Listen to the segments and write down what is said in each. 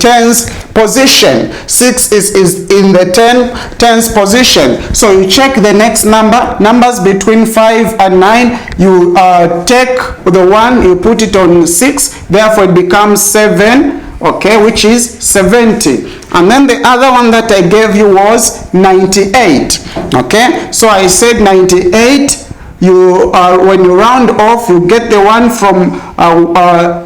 tens position. 6 is in the tens position. So you check the next number, numbers between 5 and 9, you take the 1, you put it on 6, therefore it becomes 7, okay, which is 70. And then the other one that I gave you was 98, okay. So I said 98, you when you round off, you get the 1 from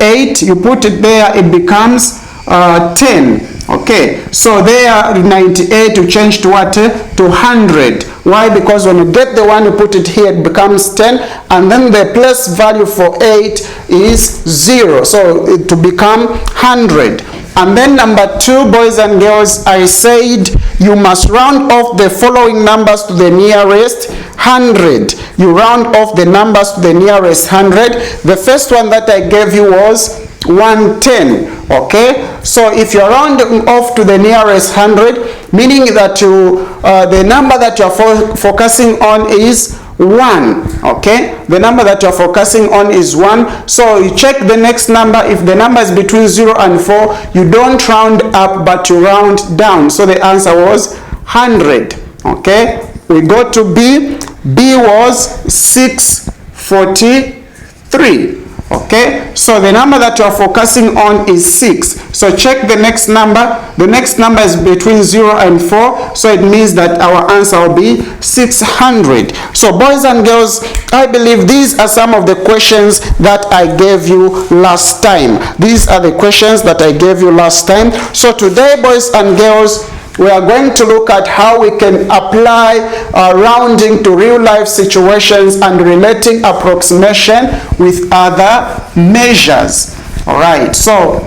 8, you put it there, it becomes 10. Okay, so there 98 you change to what? To 100. Why? Because when you get the 1, you put it here, it becomes 10, and then the place value for 8 is 0, so it to become 100. And then number 2, boys and girls, I said you must round off the following numbers to the nearest 100. You round off the numbers to the nearest 100. The first one that I gave you was 110. Okay, so if you're rounding off to the nearest 100, meaning that you the number that you're focusing on is 1. Okay, the number that you're focusing on is 1. So you check the next number. If the number is between 0 and 4, you don't round up but you round down. So the answer was 100. Okay, we go to B. B was 643. Okay, so the number that you are focusing on is 6. So check the next number. The next number is between 0 and 4. So it means that our answer will be 600. So boys and girls, I believe these are some of the questions that I gave you last time. These are the questions that I gave you last time. So today, boys and girls, we are going to look at how we can apply rounding to real life situations and relating approximation with other measures. All right, so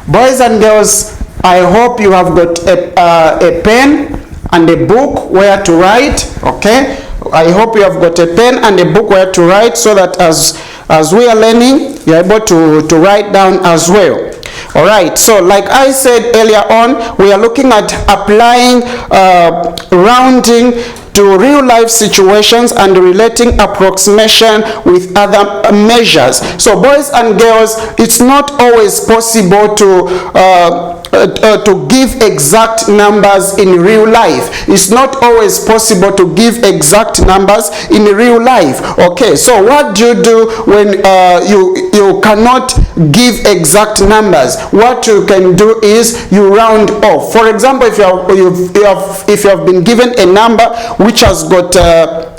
boys and girls, I hope you have got a pen and a book where to write. Okay, I hope you have got a pen and a book where to write, so that as we are learning, you're able to write down as well. All right, so like I said earlier on, we are looking at applying rounding to real life situations and relating approximation with other measures. So boys and girls, it's not always possible to give exact numbers in real life. It's not always possible to give exact numbers in real life. Okay, so what do you do when you cannot give exact numbers? What you can do is you round off. For example, if you have been given a number which has got a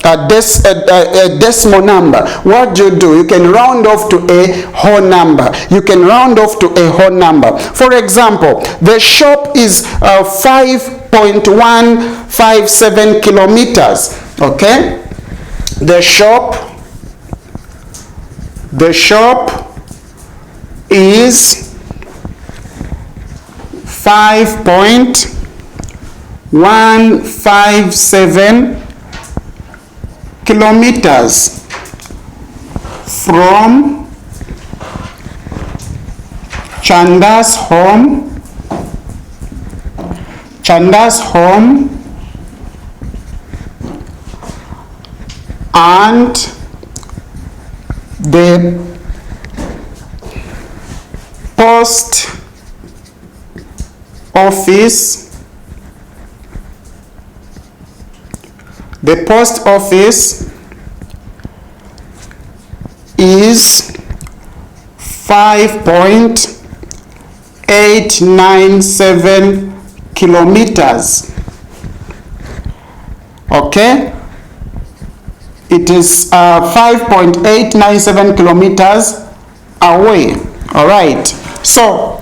decimal number, what do? You can round off to a whole number. You can round off to a whole number. For example, the shop is 5.157 kilometers. Okay, the shop is 5.157 kilometers from Chanda's home and the post office is 5.897 kilometers. Okay, it is 5.897 kilometers away. All right, so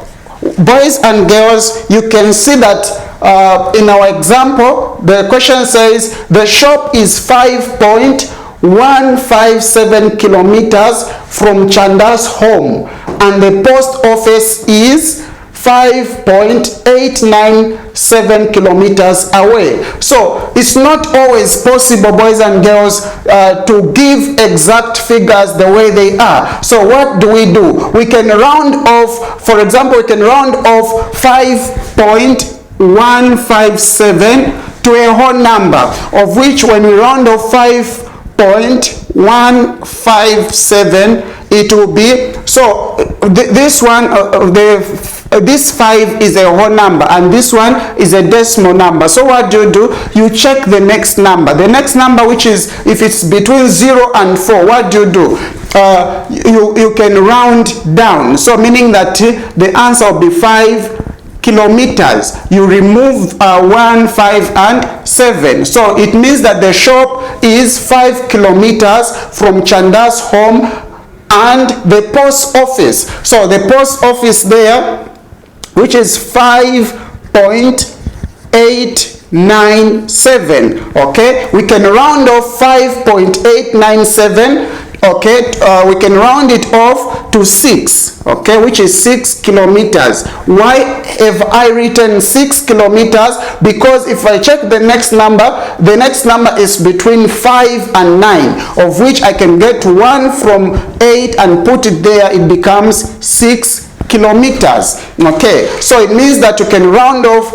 boys and girls, you can see that in our example, the question says the shop is 5.157 kilometers from Chanda's home and the post office is 5.897 kilometers away. So it's not always possible, boys and girls, to give exact figures the way they are. So what do? We can round off. For example, we can round off 5.157 to a whole number, of which when we round off 5.157, it will be, so this one, this 5 is a whole number and this one is a decimal number. So what do? You check the next number. The next number, which is, if it's between 0 and 4, what do? You can round down. So meaning that the answer will be 5 kilometers. You remove 1, 5 and 7. So it means that the shop is 5 kilometers from Chanda's home and the post office. So the post office there, which is 5.897. okay, we can round off 5.897. okay, we can round it off to 6, okay, which is 6 kilometers. Why have I written 6 kilometers? Because if I check the next number is between 5 and 9, of which I can get 1 from 8 and put it there. It becomes 6 kilometers. Okay, so it means that you can round off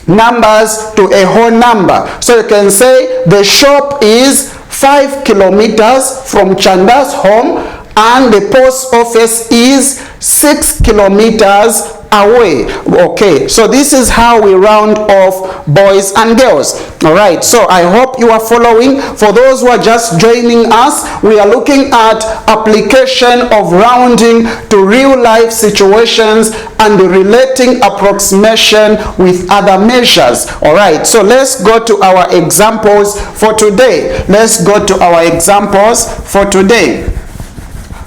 numbers to a whole number. So you can say the shop is 5 kilometers from Chanda's home and the post office is 6 kilometers away. Okay, so this is how we round off, boys and girls. All right, so I hope you are following. For those who are just joining us, we are looking at application of rounding to real life situations and relating approximation with other measures. All right, so let's go to our examples for today.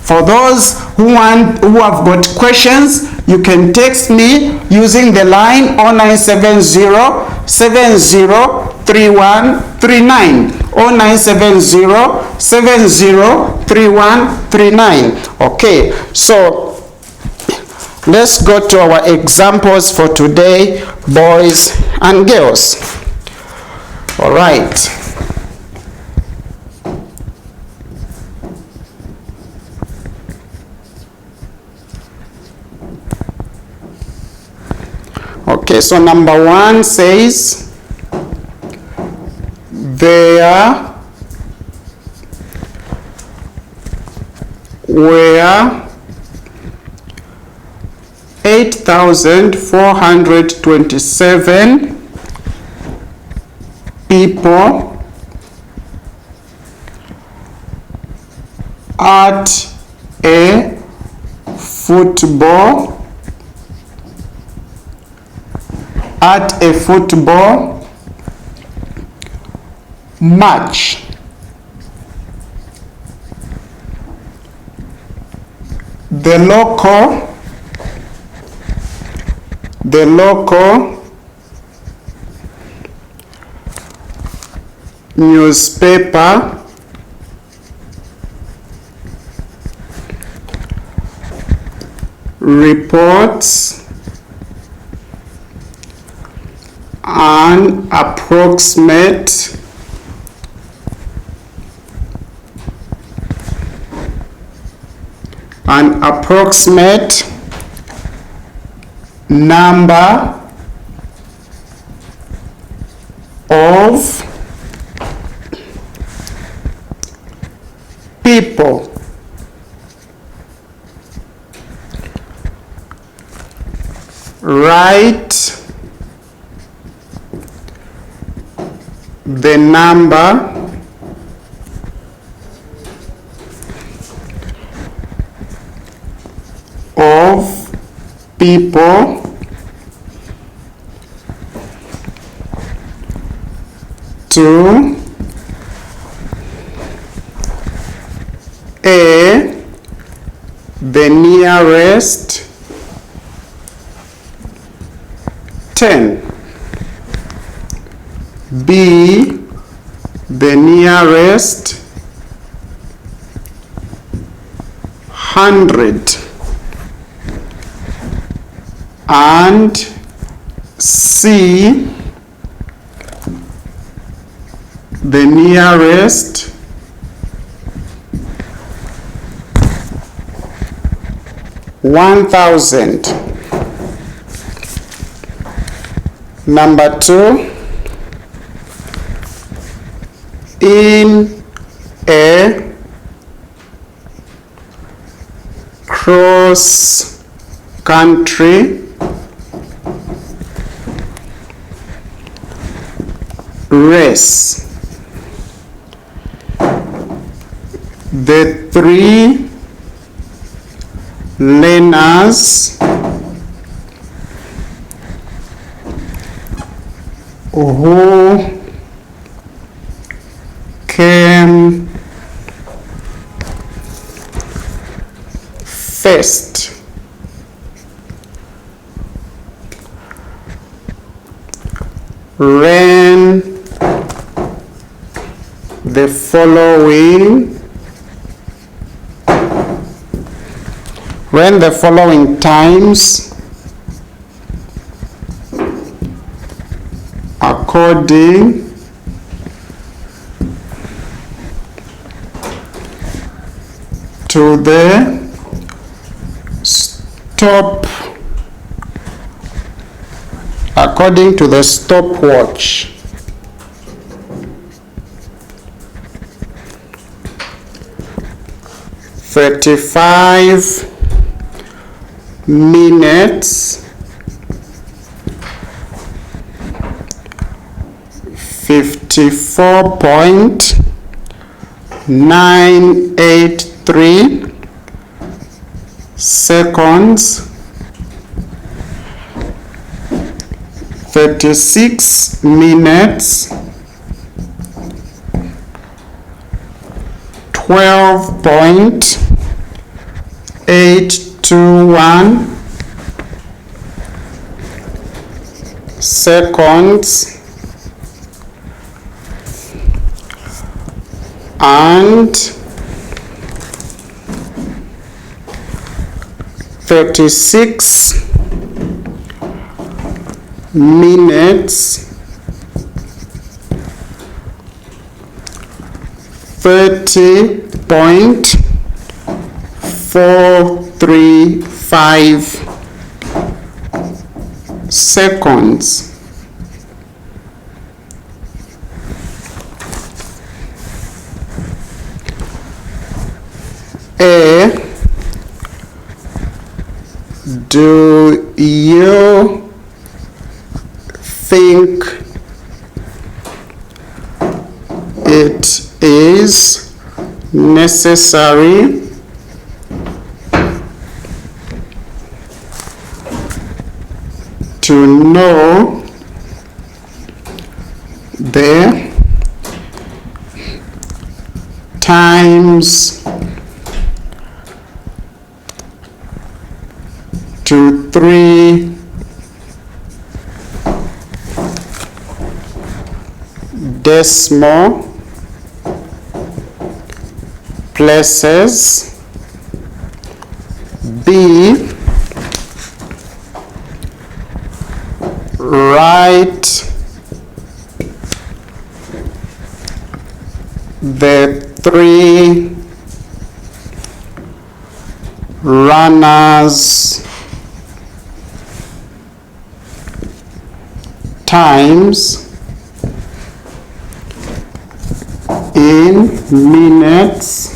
For those who have got questions, you can text me using the line 0970-703139. 0970-703139. Okay, so let's go to our examples for today, boys and girls. All right. Okay, so number 1 says there were 8,427 people at a football match. The local newspaper reports an approximate number of people write the number of people to A, the nearest 10, B, the nearest 100, and C, the nearest 1,000. Number 2, in a cross country, race. The three learners who came first ran the following times according to the stopwatch. "35 minutes, 54.983 seconds, 36 minutes, 12.821 seconds, and 36 minutes, 30.435 seconds. Do you think it is necessary to know the times to 3 decimal places? B, write the 3 runners times in minutes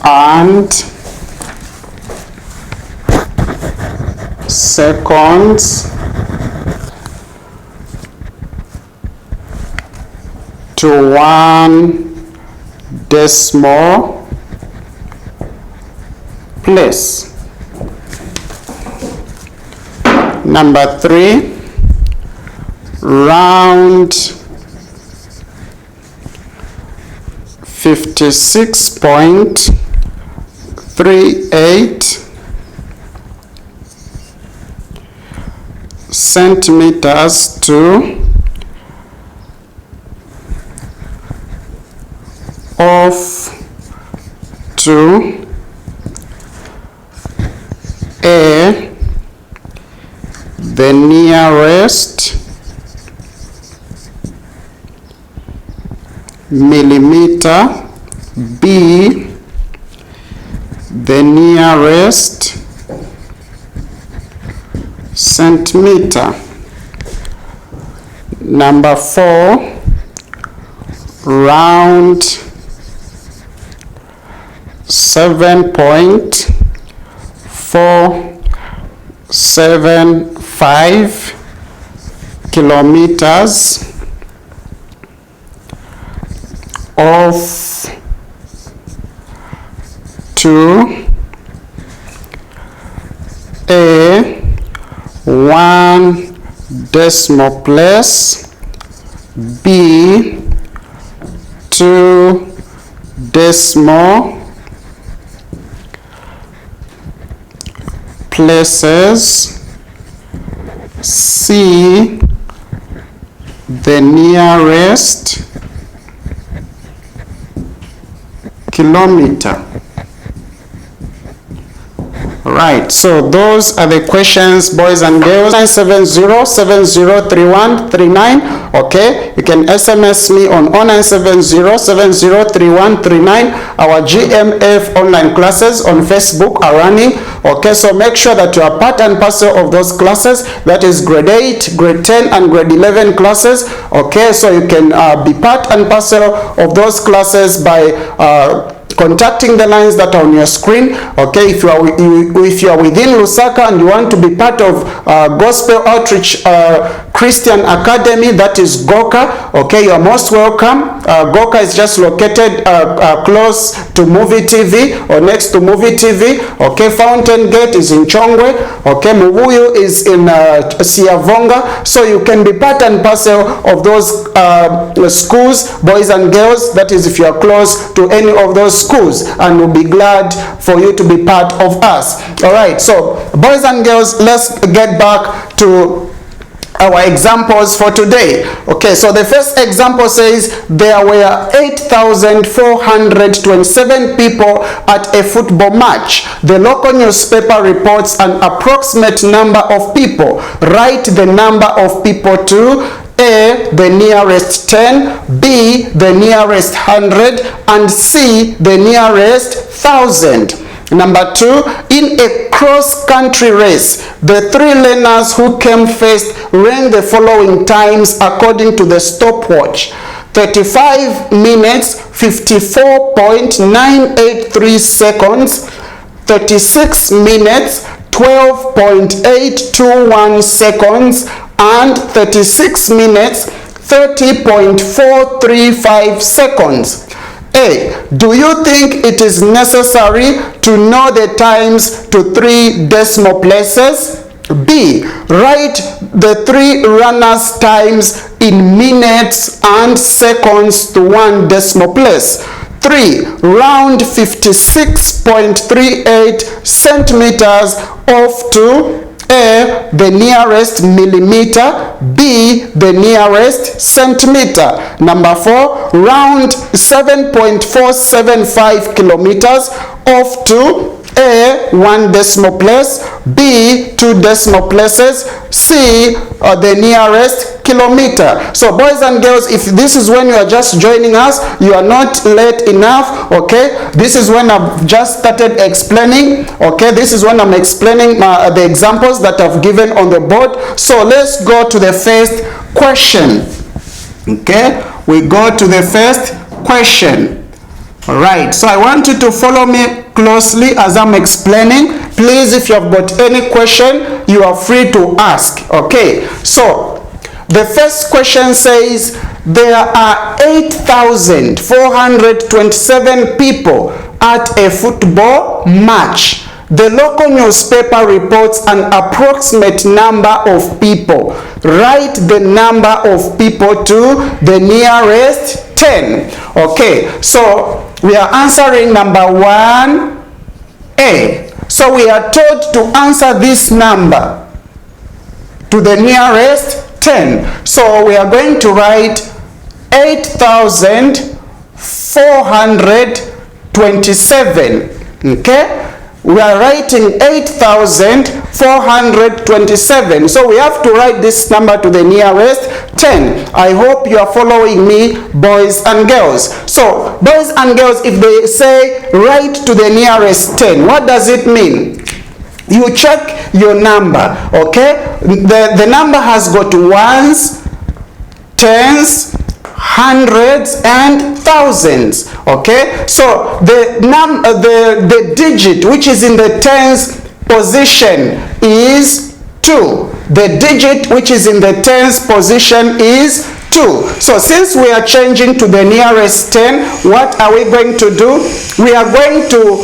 and seconds to 1 decimal place. Number 3, round 56.38 centimeters to off to A, the nearest millimeter, B, the nearest centimeter. Number 4, round 7.475 kilometers off to a 1 decimal place, B 2 decimal places, C the nearest kilometer. Right, so those are the questions, boys and girls. 970-703139. Okay, you can SMS me on 0970-703139. Our GMF online classes on Facebook are running. Okay, so make sure that you are part and parcel of those classes. That is grade 8, grade 10, and grade 11 classes. Okay, so you can be part and parcel of those classes by contacting the lines that are on your screen. Okay, if you are within Lusaka and you want to be part of Gospel Outreach Christian Academy, that is Goca, okay, you are most welcome. Goca is just located close to Movie TV or next to Movie TV. Okay, Fountain Gate is in Chongwe. Okay, Mubuyu is in Siavonga. So you can be part and parcel of those schools, boys and girls. That is if you are close to any of those schools, and we'll be glad for you to be part of us. All right, so boys and girls, let's get back to our examples for today. Okay, so the first example says there were 8,427 people at a football match. The local newspaper reports an approximate number of people. Write the number of people to A, the nearest 10, B, the nearest 100, and C, the nearest 1,000. Number 2, in a cross-country race, the 3 learners who came first ran the following times according to the stopwatch: 35 minutes, 54.983 seconds, 36 minutes, 12.821 seconds, and 36 minutes, 30.435 seconds. A, do you think it is necessary to know the times to 3 decimal places? B, write the 3 runners' times in minutes and seconds to 1 decimal place. 3, round 56.38 centimeters off to A, the nearest millimeter, B, the nearest centimeter. Number 4, round 7.475 kilometers off to A, 1 decimal place, B, 2 decimal places, C, the nearest kilometer. So boys and girls, if this is when you are just joining us, you are not late enough. Okay, this is when I've just started explaining. Okay, this is when I'm explaining the examples that I've given on the board. So let's go to the first question. Okay, we go to the first question. All right, so I want you to follow me closely as I'm explaining. Please, if you have got any question, you are free to ask. Okay, so the first question says there are 8,427 people at a football match. The local newspaper reports an approximate number of people. Write the number of people to the nearest 10. Okay, so we are answering number 1A. So we are told to answer this number to the nearest 10. So we are going to write 8,427. Okay? We are writing 8,427. So we have to write this number to the nearest 10. I hope you are following me, boys and girls. So, boys and girls, if they say write to the nearest 10, what does it mean? You check your number, okay? The number has got ones, tens, hundreds, and thousands. Okay, so the digit which is in the tens position is 2. The digit which is in the tens position is 2. So since we are changing to the nearest 10, what are we going to do? We are going to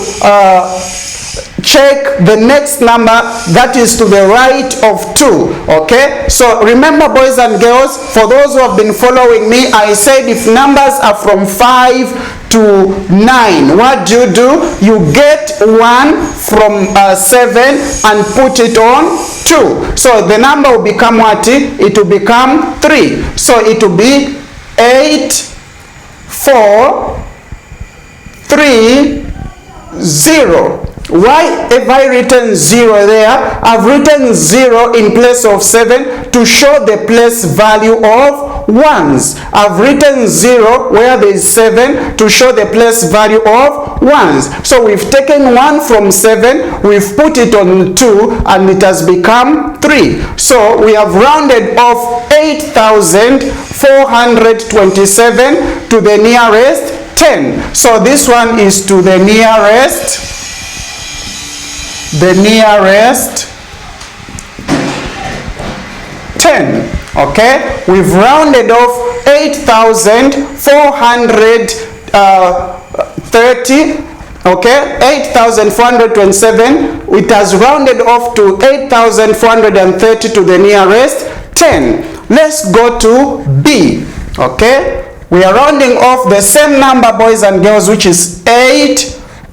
check the next number that is to the right of 2. Okay, so remember, boys and girls, for those who have been following me, I said if numbers are from 5 to 9, what do? You get 1 from 7 and put it on 2. So the number will become what? It will become 3. So it will be 8, 4, 3, 0. Why have I written 0 there? I've written 0 in place of 7 to show the place value of ones. I've written 0 where there is 7 to show the place value of ones. So we've taken 1 from 7, we've put it on 2, and it has become 3. So we have rounded off 8,427 to the nearest 10. So this one is to the nearest 10. Okay, we've rounded off 8,430. Okay, 8,427. It has rounded off to 8,430 to the nearest 10. Let's go to B. Okay, we are rounding off the same number, boys and girls, which is 8,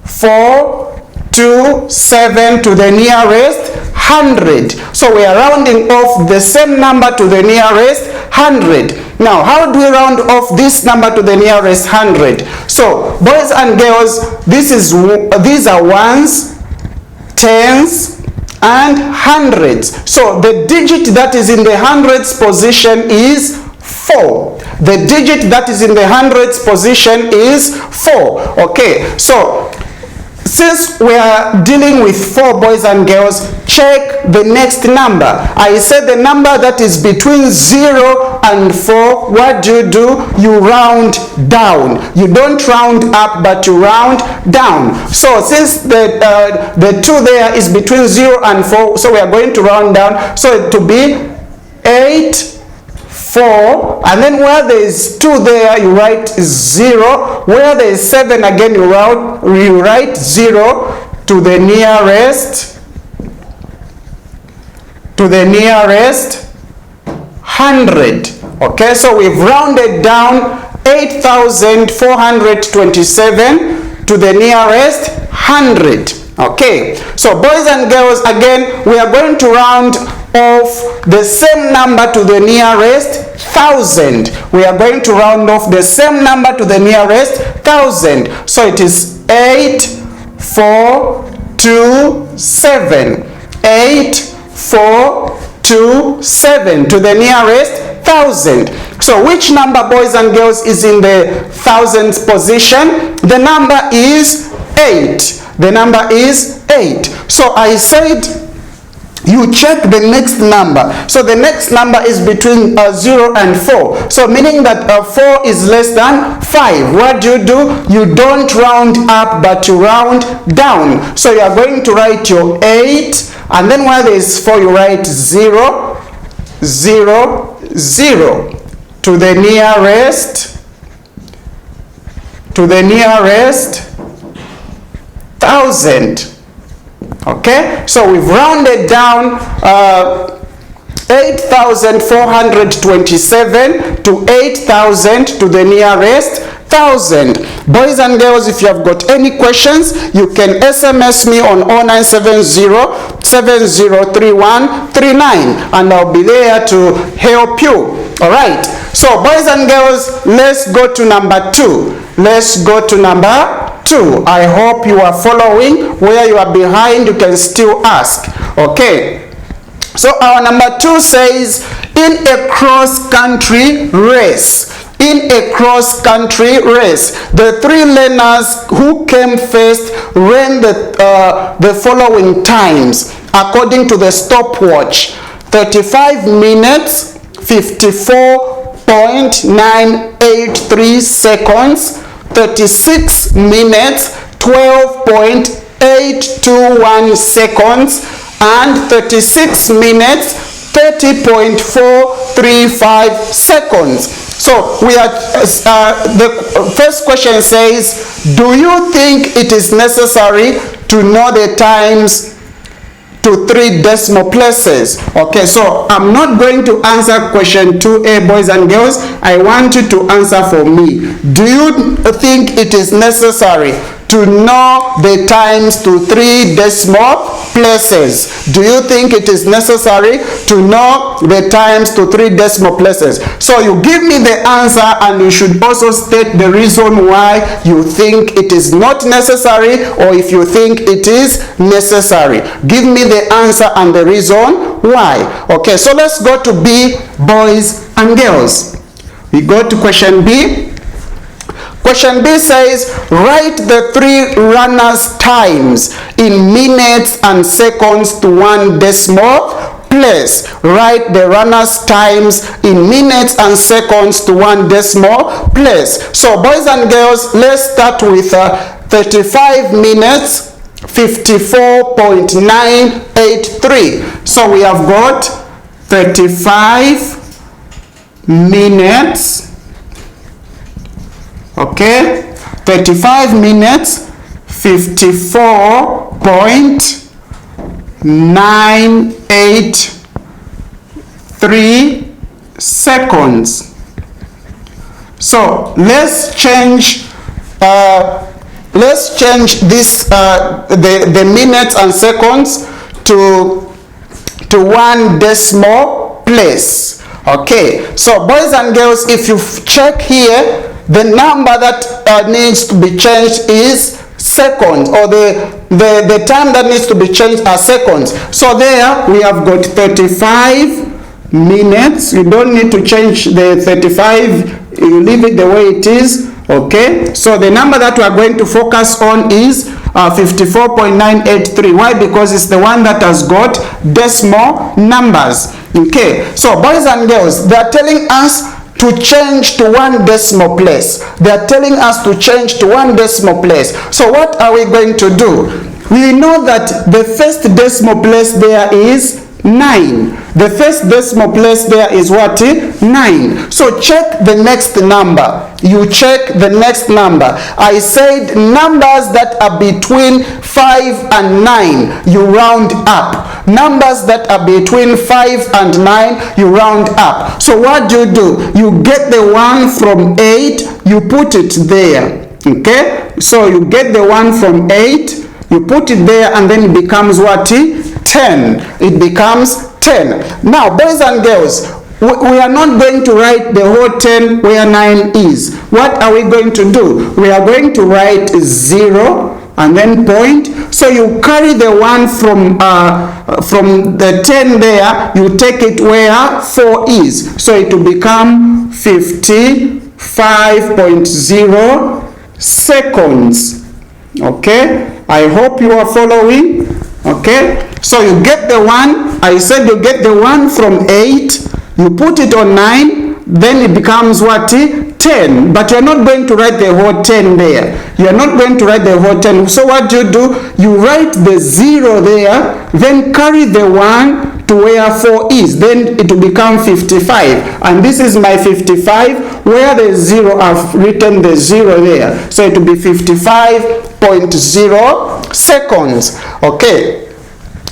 4, 2, 7 to the nearest 100. So we are rounding off the same number to the nearest 100. Now, how do we round off this number to the nearest 100? So, boys and girls, these are ones, tens, and hundreds. So the digit that is in the hundreds position is 4. The digit that is in the hundreds position is 4. Okay, so since we are dealing with 4, boys and girls, check the next number. I said the number that is between 0 and 4, what do? You round down. You don't round up, but you round down. So since the 2 there is between 0 and 4, so we are going to round down. So it to be 8, 4, and then where there is 2 there, you write 0. Where there is 7 again, you write 0 to the nearest 100. Okay, so we've rounded down 8,427 to the nearest 100. Okay, so boys and girls, again, we are going to round off the same number to the nearest 1,000. We are going to round off the same number to the nearest 1,000. So it is 8, 4, 2, 7. 8, 4, 2, 7 to the nearest 1,000. So which number, boys and girls, is in the thousands position? The number is 8. The number is 8. So I said you check the next number. So the next number is between 0 and 4. So meaning that 4 is less than 5. What do? You don't round up, but you round down. So you are going to write your 8, and then where there is 4, you write 0, 0, 0 to the nearest 1,000. Okay, so we've rounded down 8,427 to 8,000 to the nearest 1,000. Boys and girls, if you have got any questions, you can SMS me on 0970-703139, and I'll be there to help you. All right, so boys and girls, let's go to number 2. Let's go to number 2. I hope you are following. Where you are behind, you can still ask. Okay, so our number 2 says, in a cross-country race. In a cross-country race, the 3 learners who came first ran the following times according to the stopwatch: 35 minutes, 54 12.983 seconds, 36 minutes, 12.821 seconds, and 36 minutes, 30.435 seconds. So we are, the first question says, do you think it is necessary to know the times to 3 decimal places? Okay, so I'm not going to answer question 2A, boys and girls. I want you to answer for me. Do you think it is necessary to know the times to 3 decimal places? Do you think it is necessary to know the times to 3 decimal places? So you give me the answer, and you should also state the reason why you think it is not necessary, or if you think it is necessary. Give me the answer and the reason why. Okay, so let's go to B, boys and girls. We go to question B. Question B says, write the 3 runners' times in minutes and seconds to 1 decimal place. Write the runners' times in minutes and seconds to 1 decimal place. So, boys and girls, let's start with 35 minutes, 54.983. So, we have got 35 minutes. Okay, 35 minutes, 54.983 seconds. So let's change this the minutes and seconds to 1 decimal place. Okay, so boys and girls, if you check here, the number that needs to be changed is seconds, or the time that needs to be changed are seconds. So there we have got 35 minutes. You don't need to change the 35, you leave it the way it is. Okay, so the number that we are going to focus on is 54.983. Why? Because it's the one that has got decimal numbers. Okay, so boys and girls, they are telling us to change to 1 decimal place. They are telling us to change to 1 decimal place. So what are we going to do? We know that the first decimal place there is 9. The first decimal place there is what? 9. So check the next number. You check the next number. I said numbers that are between 5 and 9, you round up. Numbers that are between 5 and 9, you round up. So what do? You get the 1 from 8, you put it there. Okay? So you get the 1 from 8, you put it there, and then it becomes what? 10. It becomes 10. Now, boys and girls, we are not going to write the whole 10 where 9 is. What are we going to do? We are going to write 0 and then point. So you carry the 1 from the 10 there, you take it where 4 is. So it will become 55.0 seconds. Okay? I hope you are following. Okay? So you get the 1. I said you get the 1 from 8. You put it on 9. Then it becomes what? 10. But you're not going to write the whole 10 there. You're not going to write the whole 10. So what do? You write the 0 there. Then carry the 1 to where 4 is. Then it will become 55. And this is my 55. Where the 0, I've written the 0 there. So it will be 55.0 seconds. Okay.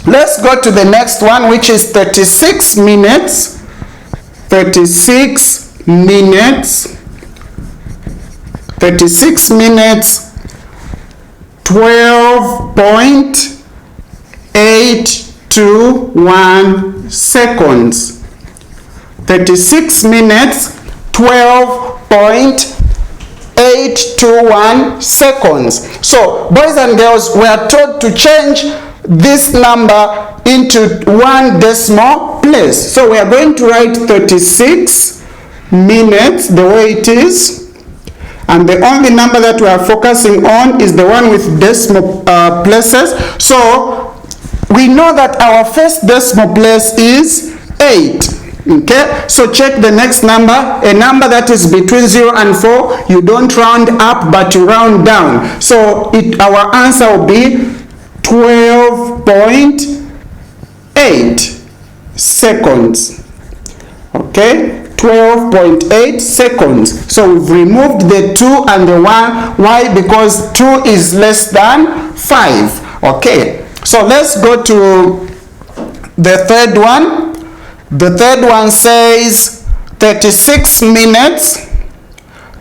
Let's go to the next one, which is 36 minutes. 36 minutes. 36 minutes. 12.821 seconds. 36 minutes. 12.821 seconds. So, boys and girls, we are told to change this number into 1 decimal place. So we are going to write 36 minutes the way it is. And the only number that we are focusing on is the one with decimal places. So we know that our first decimal place is 8. Okay, so check the next number, a number that is between 0 and 4, you don't round up but you round down. So our answer will be 12.8 seconds. Okay, 12.8 seconds. So we've removed the 2 and the 1. Why? Because 2 is less than 5. Okay, so let's go to the third one. The third one says 36 minutes,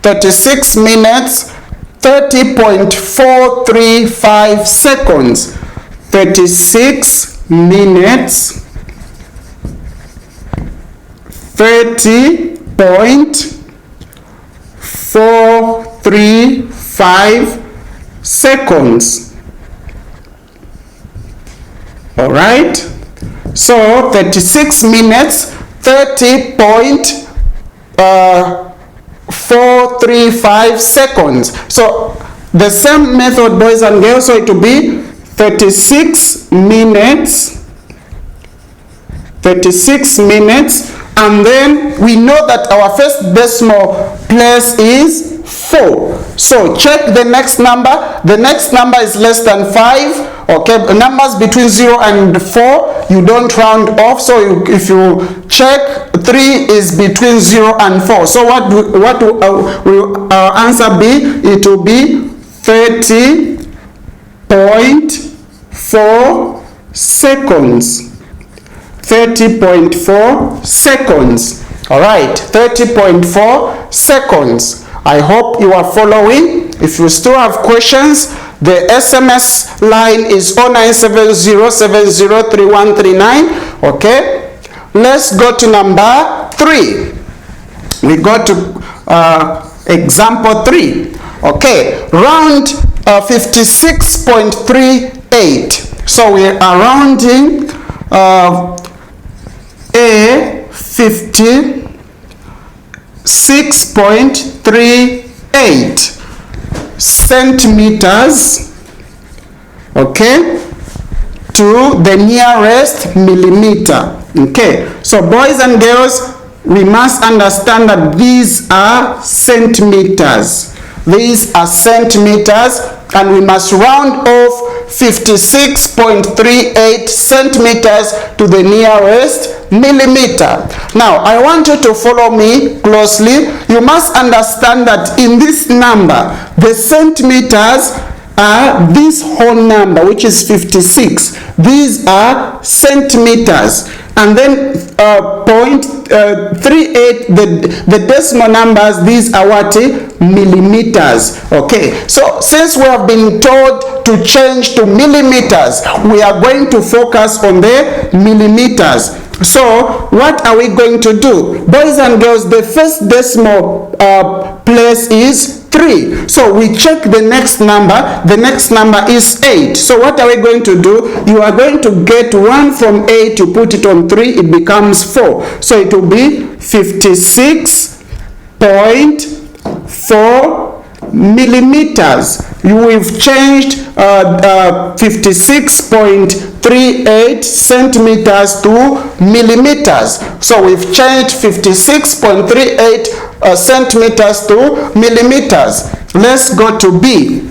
30.435 seconds. 36 minutes, 30.435 seconds. All right, so 36 minutes, 30.435 seconds. So the same method, boys and girls, so it will be 36 minutes, and then we know that our first decimal place is 4. So check the next number. The next number is less than 5. Okay, numbers between 0 and 4, you don't round off. So if you check, 3 is between 0 and 4. So what will our answer be? It will be 30.4 seconds. 30.4 seconds. All right, 30.4 seconds. I hope you are following. If you still have questions, the SMS line is 0970703139. Okay, let's go to number 3. We go to example 3. Okay, round 56.38. So we are rounding a 56.38 centimeters, okay, to the nearest millimeter. Okay, so boys and girls, we must understand that these are centimeters. These are centimeters, and we must round off 56.38 centimeters to the nearest millimeter. Now, I want you to follow me closely. You must understand that in this number, the centimeters are this whole number, which is 56. These are centimeters. And then 0.38, the decimal numbers, these are what? Millimeters. Okay, so since we have been told to change to millimeters, we are going to focus on the millimeters. So what are we going to do? Boys and girls, the first decimal place is 3. So we check the next number. The next number is 8. So what are we going to do? You are going to get 1 from 8, you put it on 3, it becomes 4. So it will be 56.4 millimeters. We've changed 56.38 centimeters to millimeters. So we've changed 56.38 centimeters to millimeters. Let's go to B.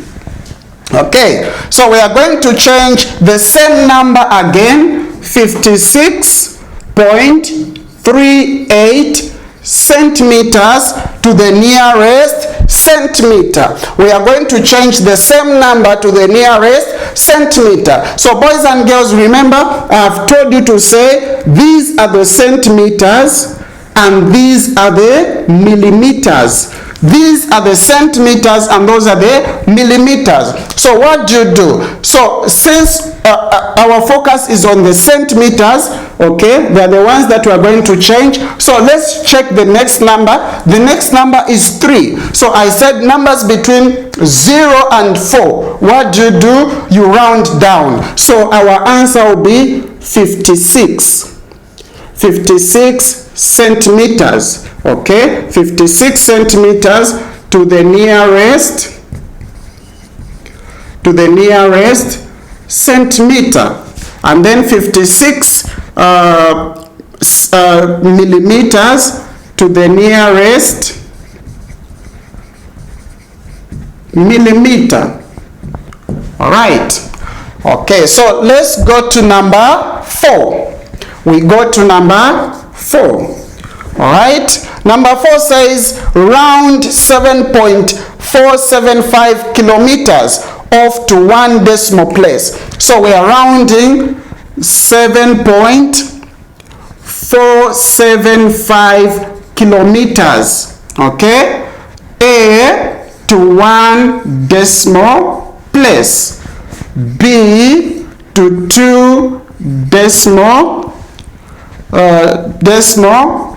Okay, so we are going to change the same number again, 56.38 centimeters to the nearest centimeter. We are going to change the same number to the nearest centimeter. So boys and girls, remember, I have told you to say these are the centimeters and these are the millimeters. These are the centimeters and those are the millimeters. So what do you do? So since our focus is on the centimeters, okay, they are the ones that we are going to change. So let's check the next number. The next number is 3. So I said numbers between 0 and 4. What do? You round down. So our answer will be 56. 56 centimeters. Okay, 56 centimeters to the nearest centimeter, and then 56 millimeters to the nearest millimeter. All right. Okay, so let's go to number 4. We go to number 4. All right. Number 4 says round 7.475 kilometers off to 1 decimal place. So we are rounding 7.475 kilometers. Okay. A to 1 decimal place. B to 2 decimal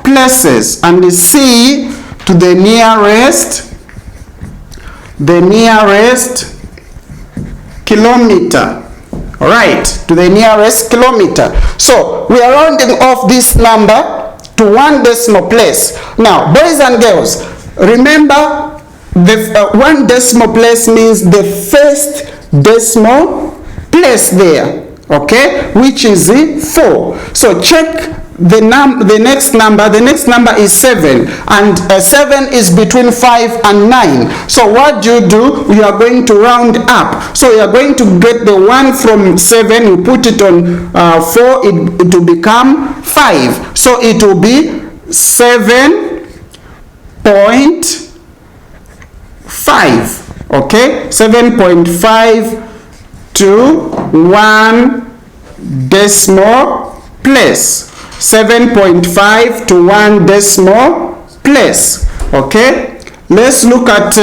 places, and C to the nearest kilometer. All right, to the nearest kilometer. So we are rounding off this number to 1 decimal place. Now, boys and girls, remember the 1 decimal place means the first decimal place there, okay, which is 4. So check the next number. The next number is 7, and 7 is between 5 and 9. So what do? We are going to round up. So you are going to get the 1 from 7, you put it on 4, it will become 5. So it will be 7.5. Okay, 7.5 to 1 decimal place. 7.5 to 1 decimal place. Okay, let's look at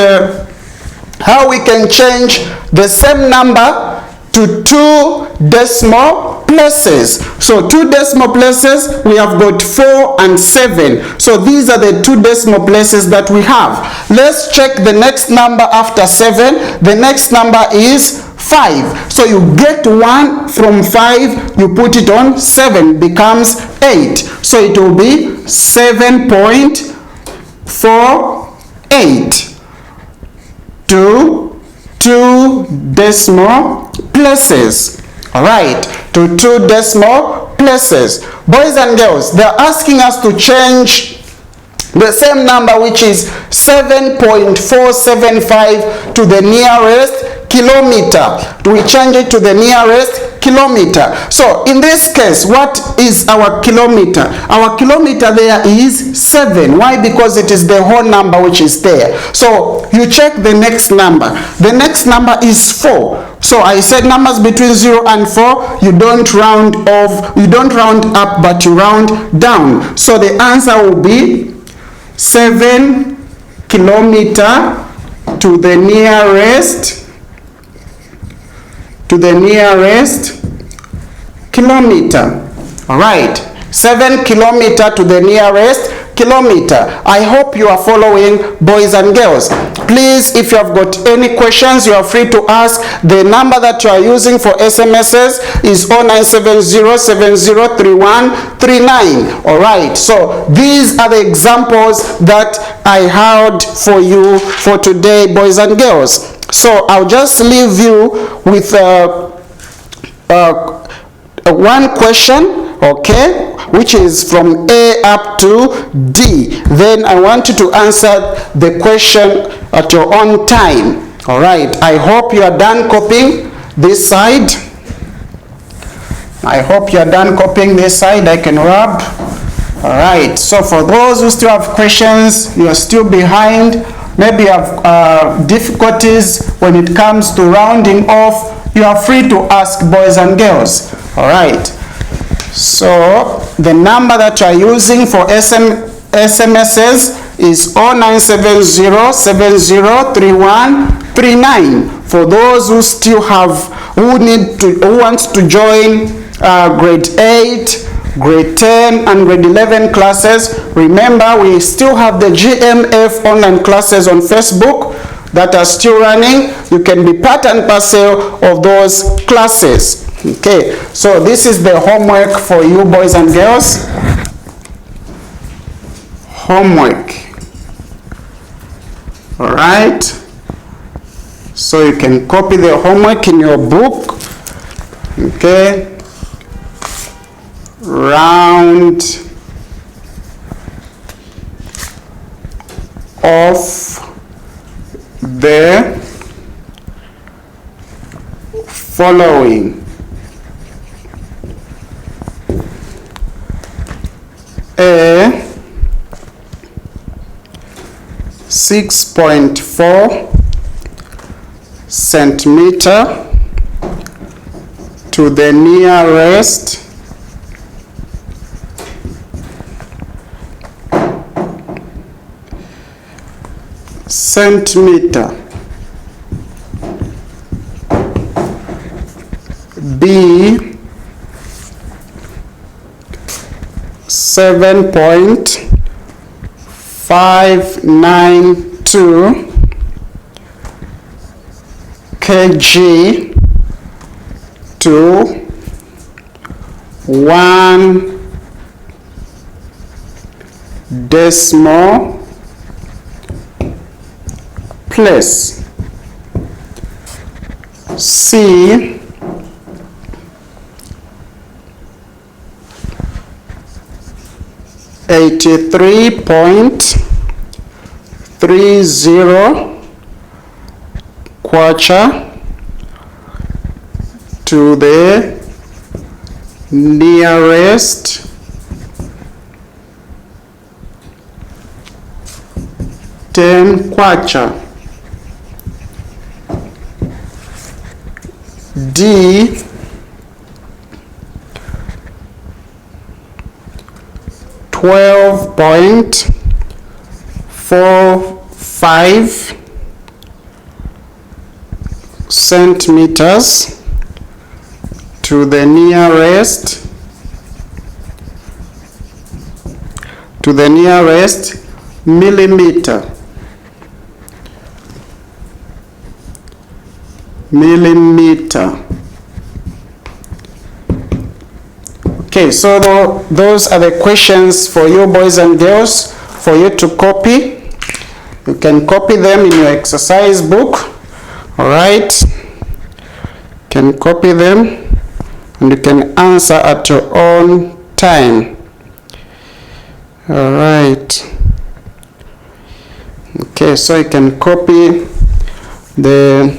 how we can change the same number to 2 decimal places. So 2 decimal places, we have got 4 and 7. So these are the 2 decimal places that we have. Let's check the next number after 7. The next number is 5. So you get 1 from 5, you put it on 7, becomes 8. So it will be 7.48 to 2 decimal places. All right, to 2 decimal places. Boys and girls, they're asking us to change the same number, which is 7.475 to the nearest kilometer. We change it to the nearest kilometer. So in this case, what is our kilometer? Our kilometer there is 7. Why? Because it is the whole number which is there. So you check the next number. The next number is 4. So I said numbers between 0 and 4, you don't round off, you don't round up, but you round down. So the answer will be 7 kilometer to the nearest kilometer. All right, 7 kilometer to the nearest kilometer. I hope you are following, boys and girls. Please, if you have got any questions, you are free to ask. The number that you are using for SMSs is 0970703139. All right, so these are the examples that I had for you for today, boys and girls. So I'll just leave you with one question, okay, which is from A up to D. Then I want you to answer the question at your own time. All right, I hope you are done copying this side. I hope you are done copying this side. I can rub. All right, so for those who still have questions, you are still behind, maybe you have difficulties when it comes to rounding off, you are free to ask, boys and girls. All right, so the number that you are using for SMSs is 0970703139. For those who still have, who want to join grade 8, grade 10 and grade 11 classes, remember we still have the GMF online classes on Facebook that are still running. You can be part and parcel of those classes. Okay, so this is the homework for you, boys and girls. Homework. All right, so you can copy the homework in your book. Okay, round of the following: A, 6.4 centimeter to the nearest centimeter. B, 7.592 kg to 1 decimal place. C, 83.30 kwacha to the nearest ten kwacha. D, 12.45 centimeters to the nearest millimeter. Okay, so those are the questions for you boys and girls for you to copy. You can copy them in your exercise book. All right, you can copy them and you can answer at your own time. All right. Okay, so you can copy the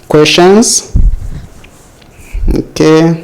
questions. Okay.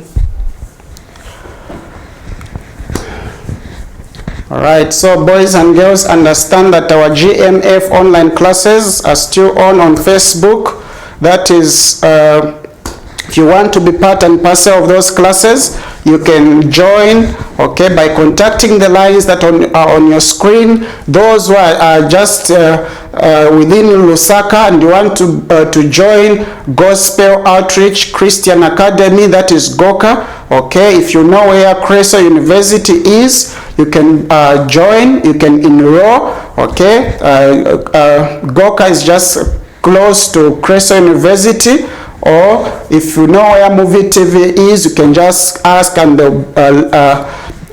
All right, so boys and girls, understand that our GMF online classes are still on Facebook. That is, if you want to be part and parcel of those classes, you can join, okay, by contacting the lines that are on your screen. Those who are just within Lusaka and you want to join Gospel Outreach Christian Academy, that is Goca, okay, if you know where Creso University is, you can join, you can enroll, okay. Goca is just close to Creso University. Or if you know where Movie TV is, you can just ask and they'll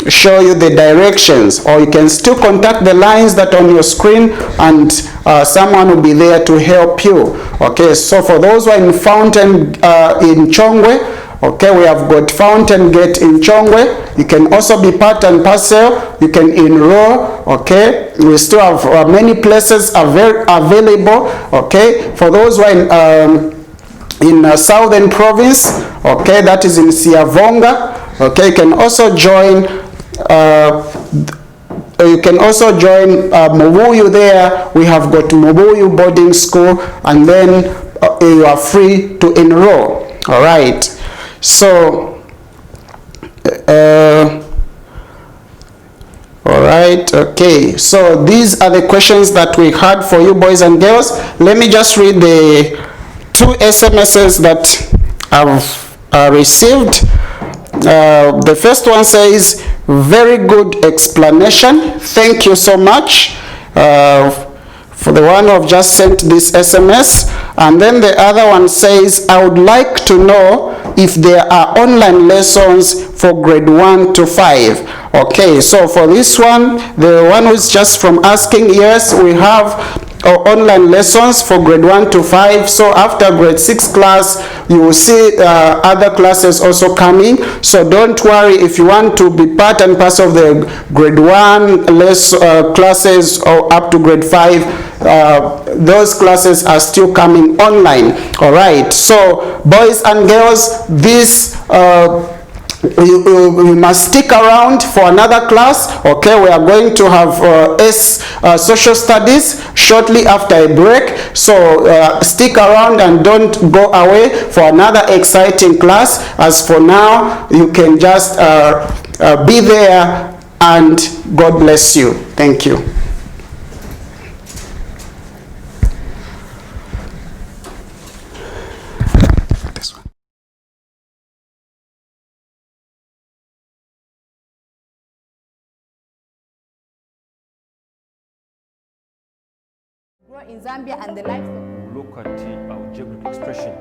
show you the directions. Or you can still contact the lines that are on your screen and someone will be there to help you. Okay, so for those who are in Fountain in Chongwe, okay, we have got Fountain Gate in Chongwe. You can also be part and parcel. You can enroll, okay. We still have many places available, okay. For those who are in Southern Province, okay, that is in Siavonga, okay, you can also join Mubuyu there. We have got Mubuyu boarding school, and then you are free to enroll. All right, so all right, okay, so these are the questions that we had for you boys and girls. Let me just read the 2 SMSs that I've received. The first one says, very good explanation. Thank you so much for the one who have just sent this SMS. And then the other one says, I would like to know if there are online lessons for grade 1 to 5. Okay, so for this one, the one who's just from asking, yes, we have or online lessons for grade 1 to 5. So after grade 6 class, you will see other classes also coming. So don't worry, if you want to be part and parcel of the grade 1 classes or up to grade 5, those classes are still coming online. All right, so boys and girls, this you must stick around for another class. Okay, we are going to have social studies shortly after a break, so stick around and don't go away for another exciting class. As for now, you can just be there, and God bless you. Thank you. In Zambia and the life. Look at our geographic expression.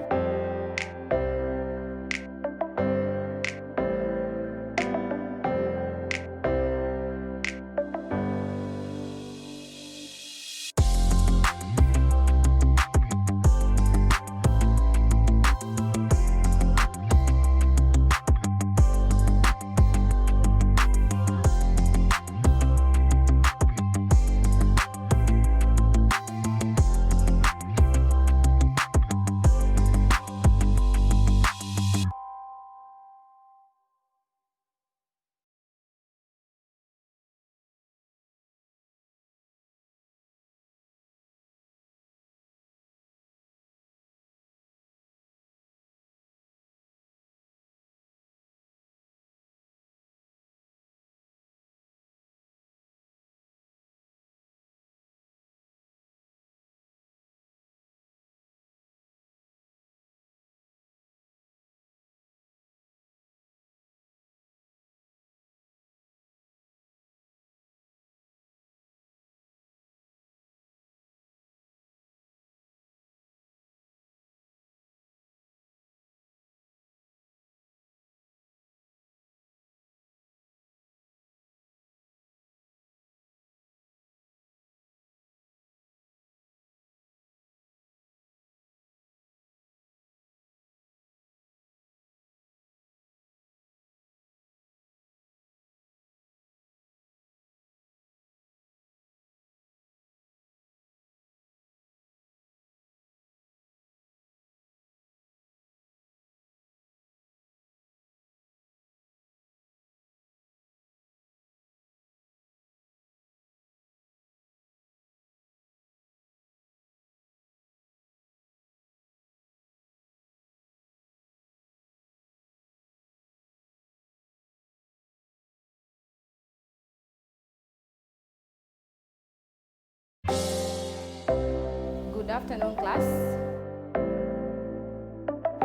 Good afternoon, class.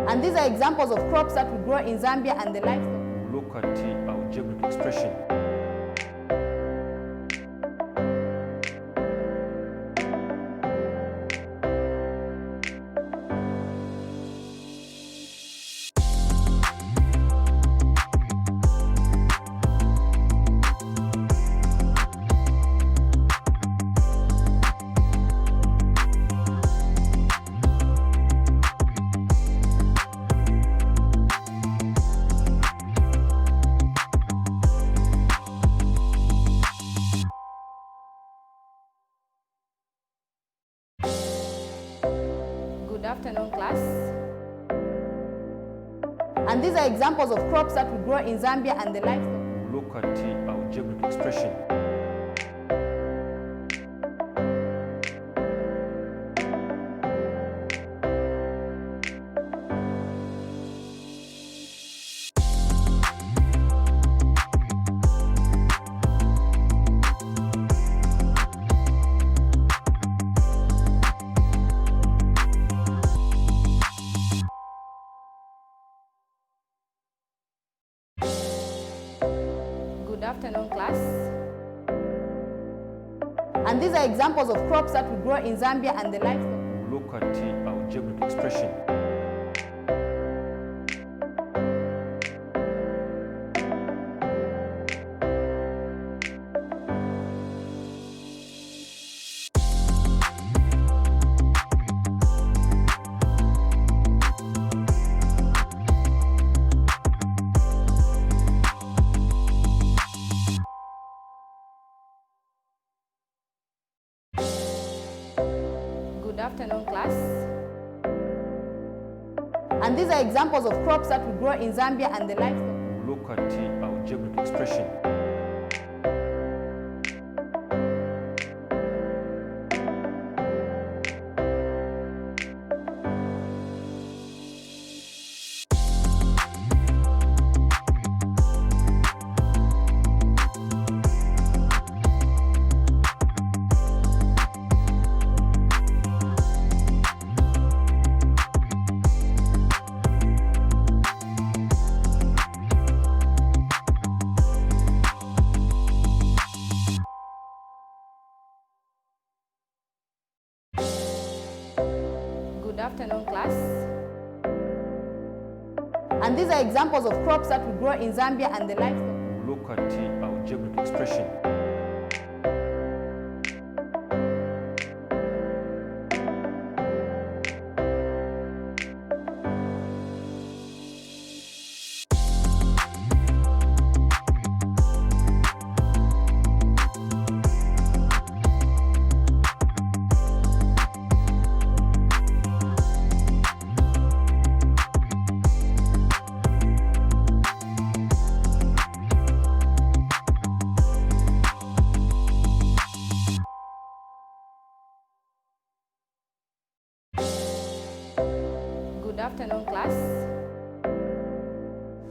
And these are examples of crops that we grow in Zambia and the life. Look at our geographic expression. Good afternoon, class. And these are examples of crops that we grow in Zambia and the life. Look at our geographic expression. Good afternoon, class. And these are examples of crops that we grow in Zambia and the life. Look at our geographic expression. afternoon, class. And these are examples of crops that we grow in Zambia and the livestock. Look at our geographic expression. Good afternoon, class. And these are examples of crops that we grow in Zambia and the livestock. Look at our geographic expression. Good afternoon, class.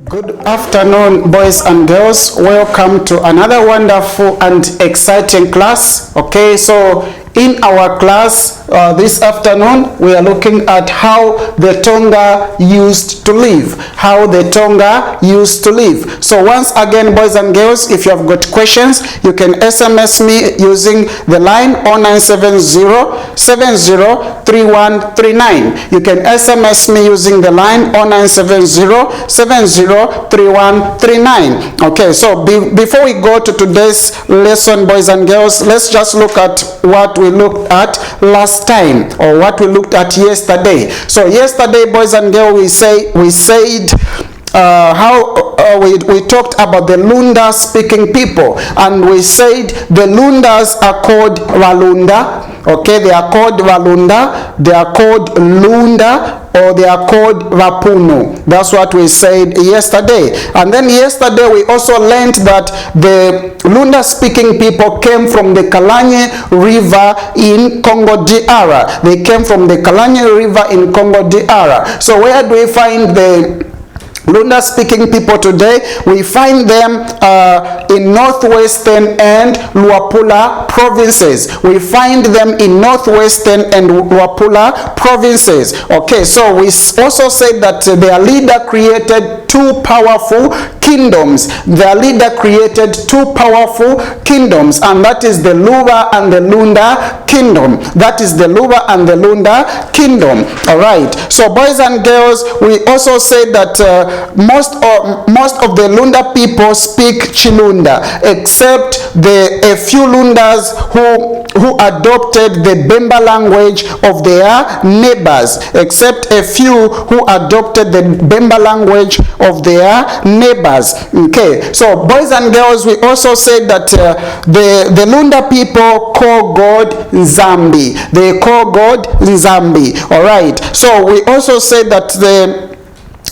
Good afternoon, boys and girls. Welcome to another wonderful and exciting class. Okay, so in our class this afternoon, we are looking at how the Tonga used to live. How the Tonga used to live. So once again, boys and girls, if you have got questions, you can SMS me using the line 0970-703139. You can SMS me using the line 0970-703139. Okay, so before we go to today's lesson, boys and girls, let's just look at what we looked at last time, or what we looked at yesterday. So yesterday, boys and girls, we said we talked about the Lunda speaking people, and we said the Lundas are called Walunda. Okay, they are called Walunda, they are called Lunda, or they are called Rapunu. That's what we said yesterday. And then yesterday we also learned that the Lunda speaking people came from the Kalanye River in Congo DR. They came from the Kalanye River in Congo DR. So where do we find the Lunda speaking people today? We find them in northwestern and Luapula provinces. We find them in northwestern and Luapula provinces. Okay, so we also said that their leader created two powerful kingdoms. Their leader created two powerful kingdoms, and that is the Luba and the Lunda kingdom. That is the Luba and the Lunda kingdom. All right. So boys and girls, we also said that most of the Lunda people speak Chilunda, except a few Lundas who adopted the Bemba language of their neighbors, except a few who adopted the Bemba language of their neighbors. Okay, so boys and girls, we also said that the Lunda people call God Nzambi. They call God Nzambi. All right. So we also said that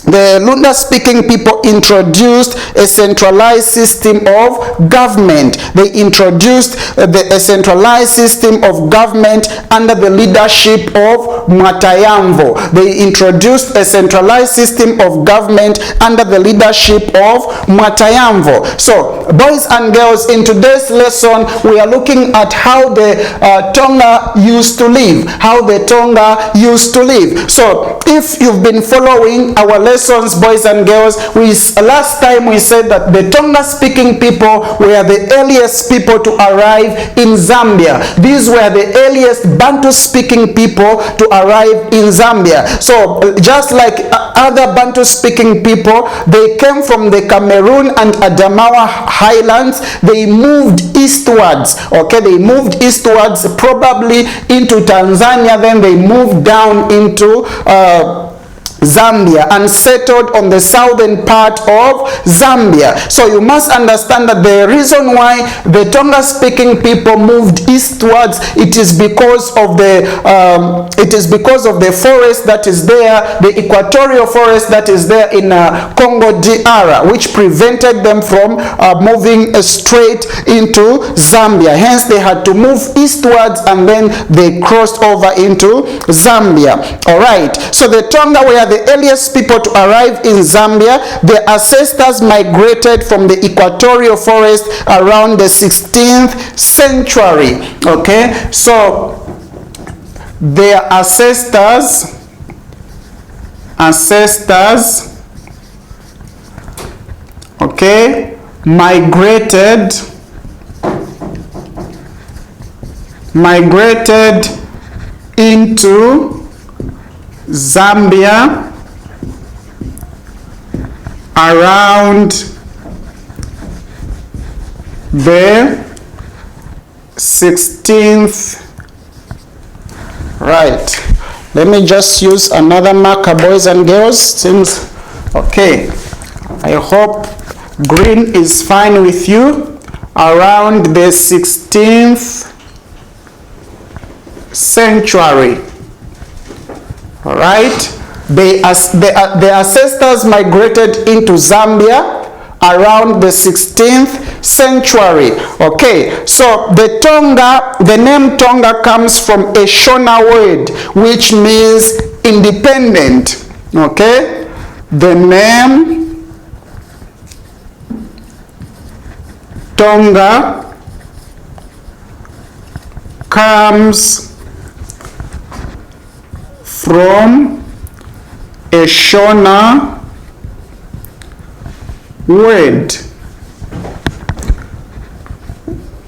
the Lunda speaking people introduced a centralized system of government. They introduced a centralized system of government under the leadership of Matayamvo. They introduced a centralized system of government under the leadership of Matayamvo. So, boys and girls, in today's lesson, we are looking at how the Tonga used to live. How the Tonga used to live. So, if you've been following our lessons, boys and girls, last time we said that the Tonga speaking people were the earliest people to arrive in Zambia. These were the earliest Bantu speaking people to arrive in Zambia. So just like other Bantu speaking people, they came from the Cameroon and Adamawa highlands. They moved eastwards. Okay, they moved eastwards, probably into Tanzania. Then they moved down into Zambia and settled on the southern part of Zambia. So you must understand that the reason why the Tonga speaking people moved eastwards, it is because of the forest that is there, the equatorial forest that is there in Congo DR, which prevented them from moving straight into Zambia. Hence they had to move eastwards and then they crossed over into Zambia. All right, so the Tonga were the earliest people to arrive in Zambia. Their ancestors migrated from the equatorial forest around the 16th century. Okay, so their ancestors okay, migrated into Zambia around the 16th. Right, let me just use another marker, boys and girls. Seems okay. I hope green is fine with you. Around the 16th century. All right, the ancestors migrated into Zambia around the 16th century. Okay, so the Tonga, the name Tonga comes from a Shona word which means independent. Okay, the name Tonga comes from a Shona word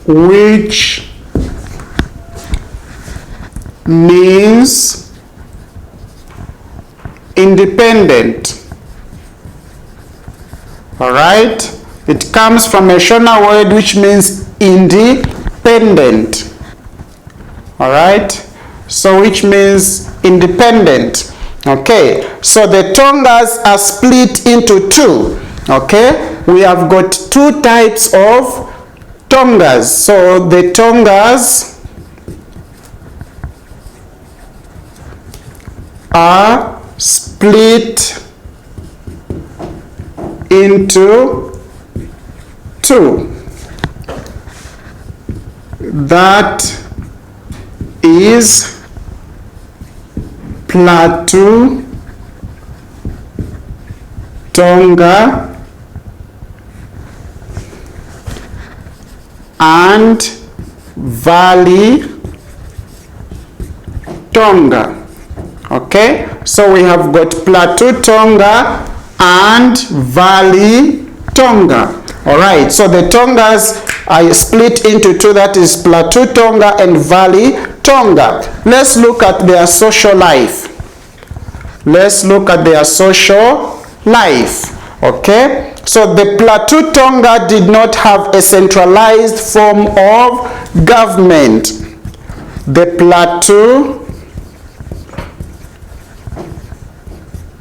which means independent. All right, it comes from a Shona word which means independent. All right, so which means independent. Okay, so the Tongas are split into two. Okay, we have got two types of Tongas. So the Tongas are split into two. That is Plateau Tonga and Valley Tonga. Okay, so we have got Plateau Tonga and Valley Tonga. All right, so the Tongas are split into two, that is Plateau Tonga and Valley Tonga. Let's look at their social life. Let's look at their social life. Okay, so the Plateau Tonga did not have a centralized form of government. The Plateau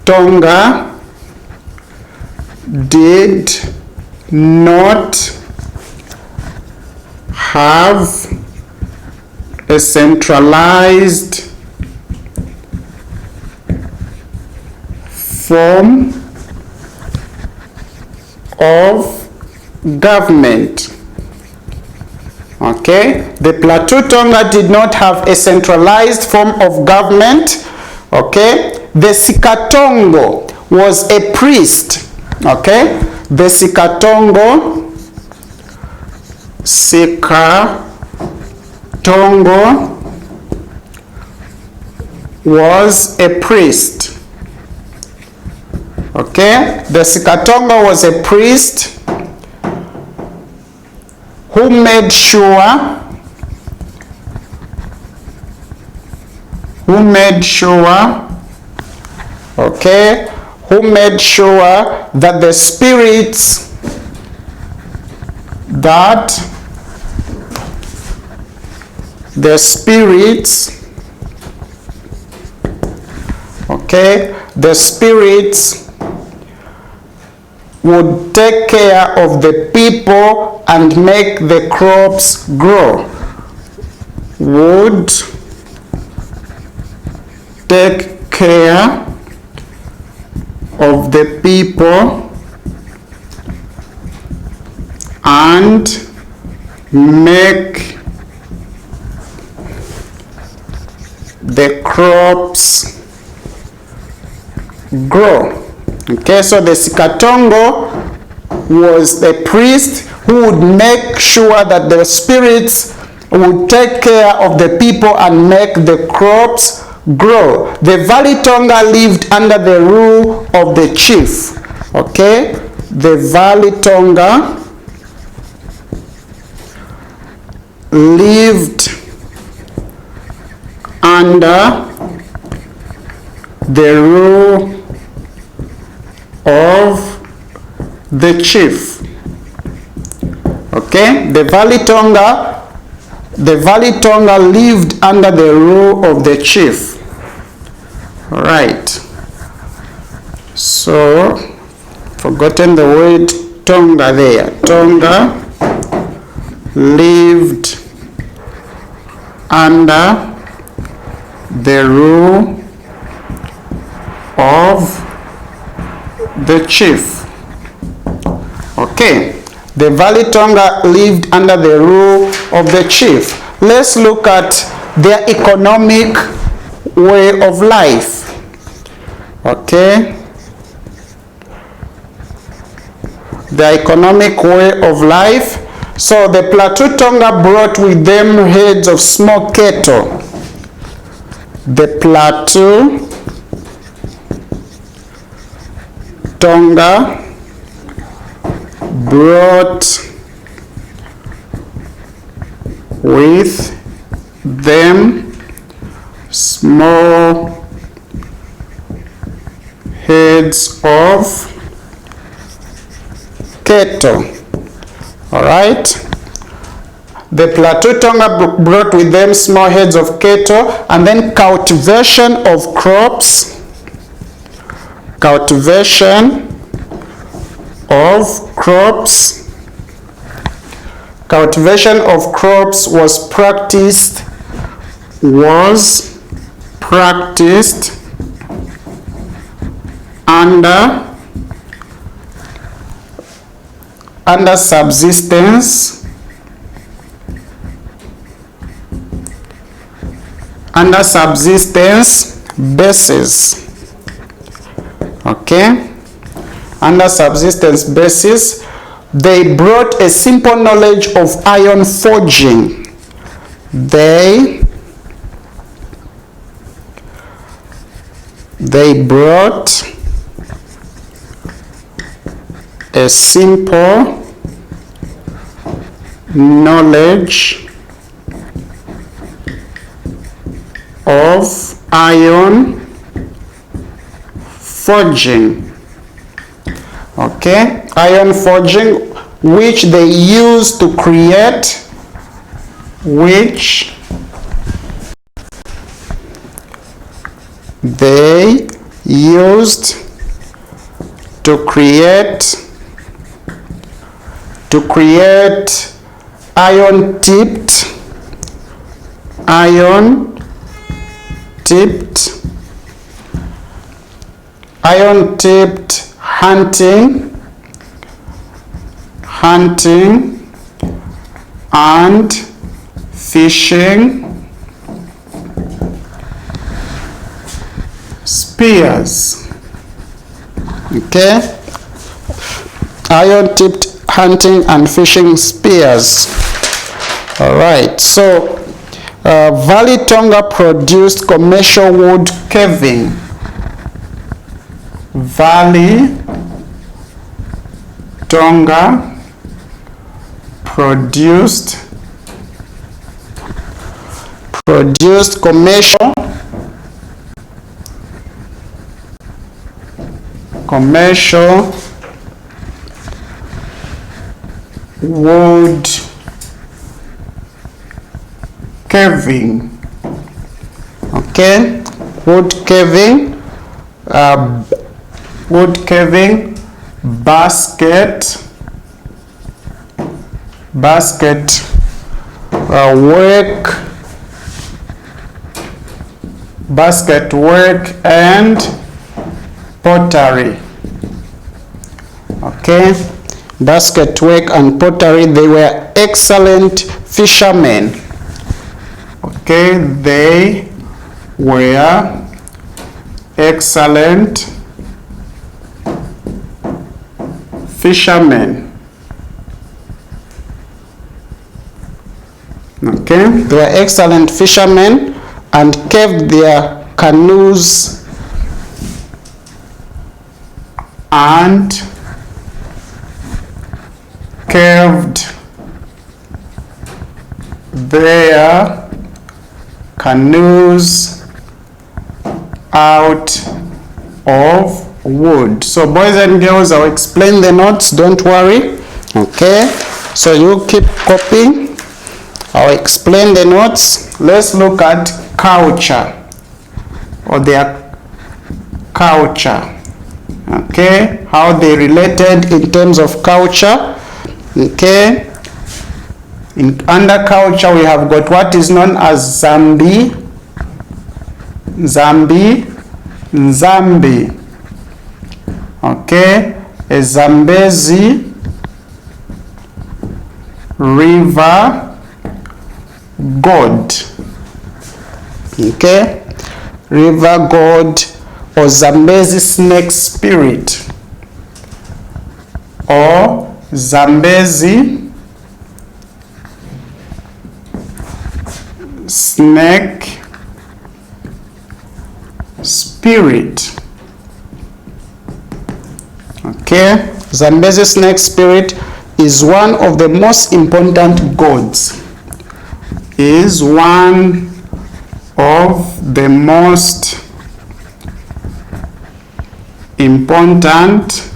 Tonga did not have a centralized form of government. Okay, the Plateau Tonga did not have a centralized form of government. Okay, the Sikatongo was a priest. Okay, the Sikatongo was a priest. Okay, the Sikatongo was a priest who made sure that the spirits the spirits would take care of the people and make the crops grow. Would take care of the people and make the crops grow. Okay, so the Sikatongo was the priest who would make sure that the spirits would take care of the people and make the crops grow. The Valley Tonga lived under the rule of the chief. Okay, the Valley Tonga lived under the rule of the chief. Okay, the Valley Tonga lived under the rule of the chief. All right, so forgotten the word Tonga there. Tonga lived under the rule of the chief. Okay, the Valley Tonga lived under the rule of the chief. Let's look at their economic way of life. Okay, the economic way of life. So the Plateau Tonga brought with them heads of small cattle. The Plateau Tonga brought with them small heads of cattle. All right, the Plateau Tonga brought with them small heads of cattle, and then cultivation of crops. Cultivation of crops. Cultivation of crops was practiced under subsistence basis. Okay, under subsistence basis, they brought a simple knowledge of iron forging. They brought a simple knowledge of iron forging. Okay, iron forging, which they used to create, iron-tipped hunting and fishing spears. Okay, iron-tipped hunting and fishing spears. All right, so Valley Tonga produced commercial wood carving. Valley Tonga produced commercial wood carving. Okay, wood carving. wood carving, basket work, and pottery. Okay, basket work and pottery. They were excellent fishermen. Okay, they were excellent fishermen. Okay, they were excellent fishermen and kept their canoes and carved their canoes out of wood. So boys and girls, I'll explain the notes, don't worry. Okay, so you keep copying. I'll explain the notes. Let's look at culture, or their culture. Okay, how they related in terms of culture. Okay, under culture we have got what is known as Nzambi. Okay, a Zambezi river god. Okay, river god, or Zambezi snake spirit, or Zambezi snake spirit. Okay, Zambezi snake spirit is one of the most important gods. Is one of the most important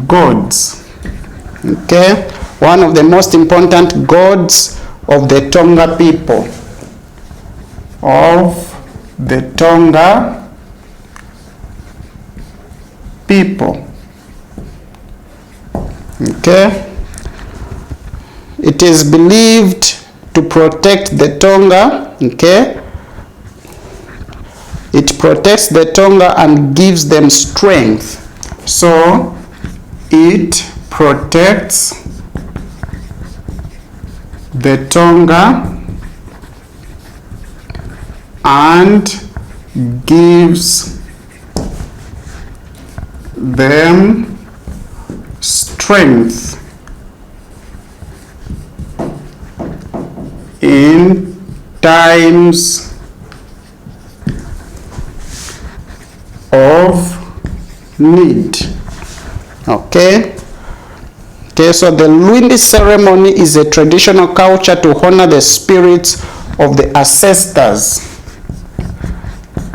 gods. Okay, one of the most important gods of the Tonga people. Of the Tonga people. Okay, it is believed to protect the Tonga. Okay, it protects the Tonga and gives them strength. So it protects the Tonga and gives them strength in times of need. Okay. Okay, so the Lwindi ceremony is a traditional culture to honor the spirits of the ancestors.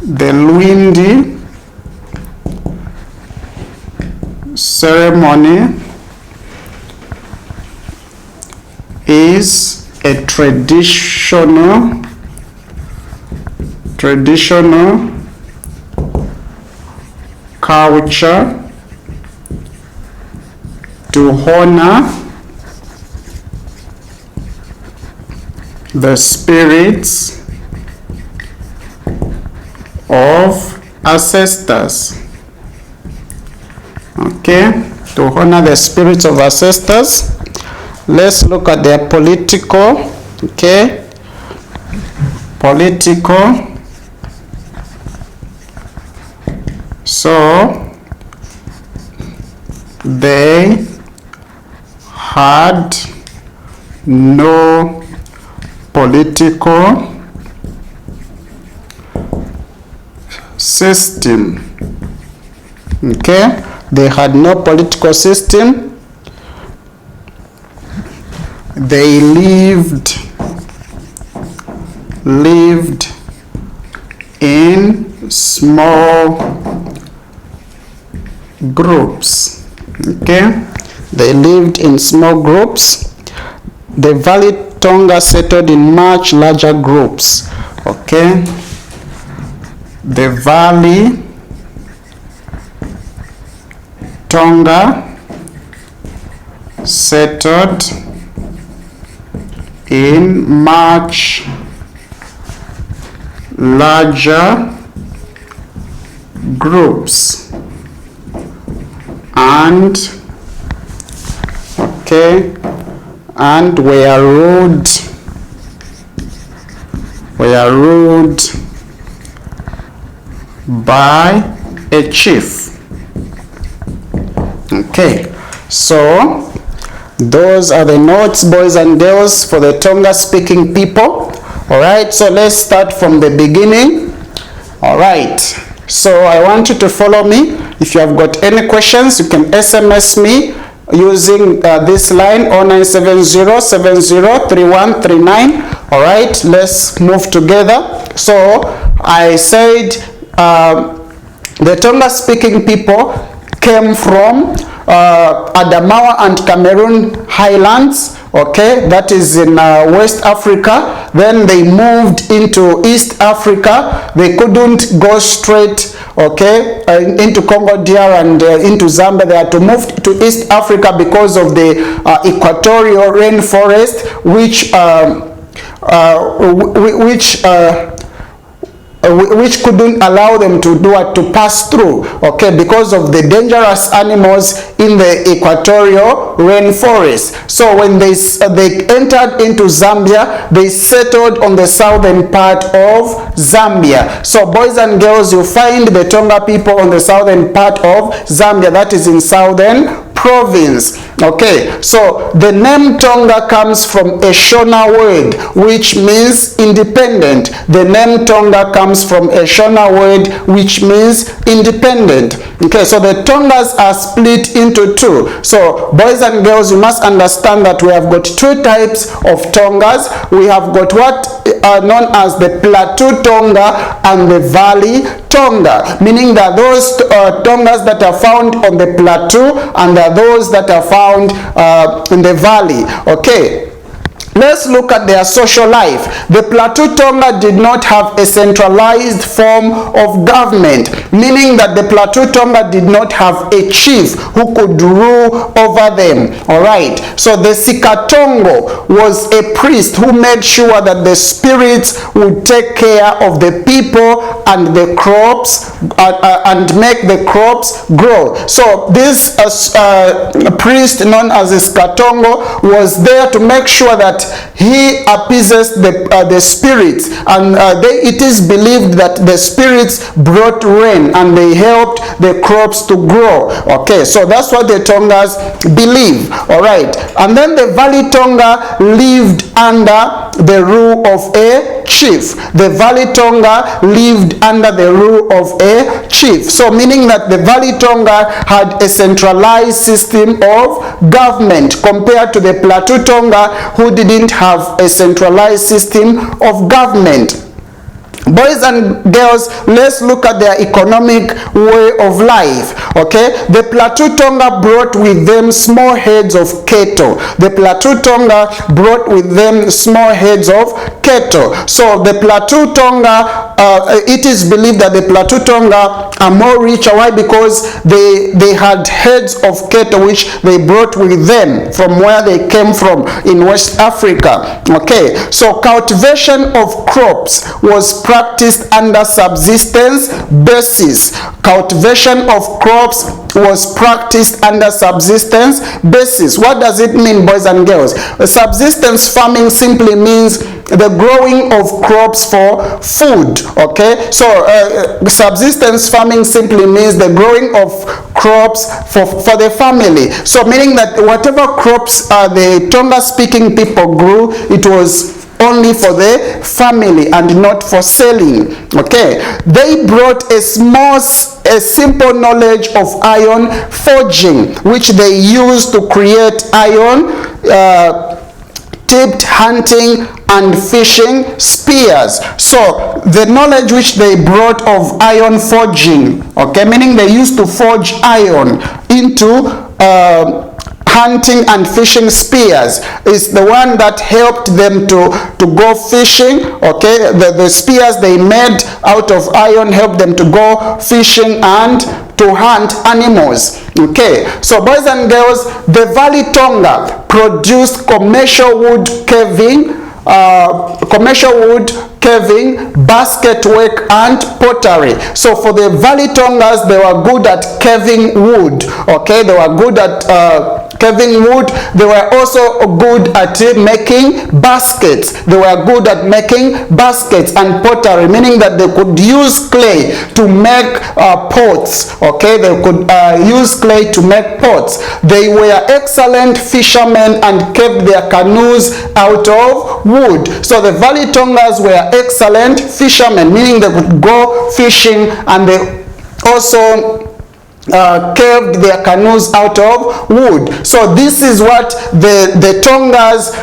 The Lwindi ceremony is a traditional culture to honor the spirits of ancestors. Okay, to honor the spirits of ancestors. Let's look at their political. Okay, political. So they had no political system. Okay, they had no political system. They lived in small groups. Okay, they lived in small groups. The Valley Tonga settled in much larger groups. Okay, the Valley Tonga settled in much larger groups and were ruled by a chief. Okay, so those are the notes, boys and girls, for the Tonga speaking people. All right, so let's start from the beginning. All right, so I want you to follow me. If you have got any questions, you can SMS me using this line 0970703139. All right, let's move together. So I said the Tonga speaking people came from Adamawa and Cameroon highlands, okay, that is in West Africa. Then they moved into East Africa. They couldn't go straight, okay, into Congo DR and into Zambia. They had to move to East Africa because of the equatorial rainforest, which couldn't allow them to pass through, okay, because of the dangerous animals in the equatorial rainforest. So when they entered into Zambia, they settled on the southern part of Zambia. So boys and girls, you find the Tonga people on the southern part of Zambia, that is in southern province. Okay, so the name Tonga comes from a Shona word which means independent. The name Tonga comes from a Shona word which means independent. Okay, so the Tongas are split into two. So boys and girls, you must understand that we have got two types of Tongas. We have got what are known as the Plateau Tonga and the Valley Tonga, meaning that those Tongas that are found on the plateau and those that are found in the valley. Okay, let's look at their social life. The Plateau Tonga did not have a centralized form of government, meaning that the Plateau Tonga did not have a chief who could rule over them. All right, so the Sikatongo was a priest who made sure that the spirits would take care of the people and the crops and make the crops grow. So this priest known as the Sikatongo was there to make sure that he appeases the spirits, and it is believed that the spirits brought rain and they helped the crops to grow. Okay, so that's what the Tongas believe. All right, and then the Valley Tonga lived under the rule of a chief. The Valley Tonga lived under the rule of a chief. So meaning that the Valley Tonga had a centralized system of government compared to the Plateau Tonga, who didn't have a centralized system of government. Boys and girls, let's look at their economic way of life. Okay, the Plateau Tonga brought with them small heads of cattle. The Plateau Tonga brought with them small heads of cattle. So the Plateau Tonga, it is believed that the Plateau Tonga are more richer. Why? Because they had heads of cattle which they brought with them from where they came from in West Africa. Okay, so cultivation of crops was practiced under subsistence basis. Cultivation of crops was practiced under subsistence basis. What does it mean, boys and girls? Subsistence farming simply means the growing of crops for food. Okay, so subsistence farming simply means the growing of crops for the family. So meaning that whatever crops the Tonga speaking people grew, it was only for the family and not for selling. Okay, they brought a simple knowledge of iron forging, which they used to create iron tipped hunting and fishing spears. So the knowledge which they brought of iron forging, okay, meaning they used to forge iron into hunting and fishing spears. Is the one that helped them to go fishing. Okay, the spears they made out of iron helped them to go fishing and to hunt animals. Okay, so boys and girls, the Valley Tonga produced commercial wood carving, basket work and pottery. So for the Valley Tongas, they were good at carving wood. Okay, they were good at carving wood. They were also good at making baskets. They were good at making baskets and pottery, meaning that they could use clay to make pots. Okay, they could use clay to make pots. They were excellent fishermen and kept their canoes out of wood. So the Valley Tongas were excellent fishermen, meaning they could go fishing, and they also carved their canoes out of wood. So this is what the Tongas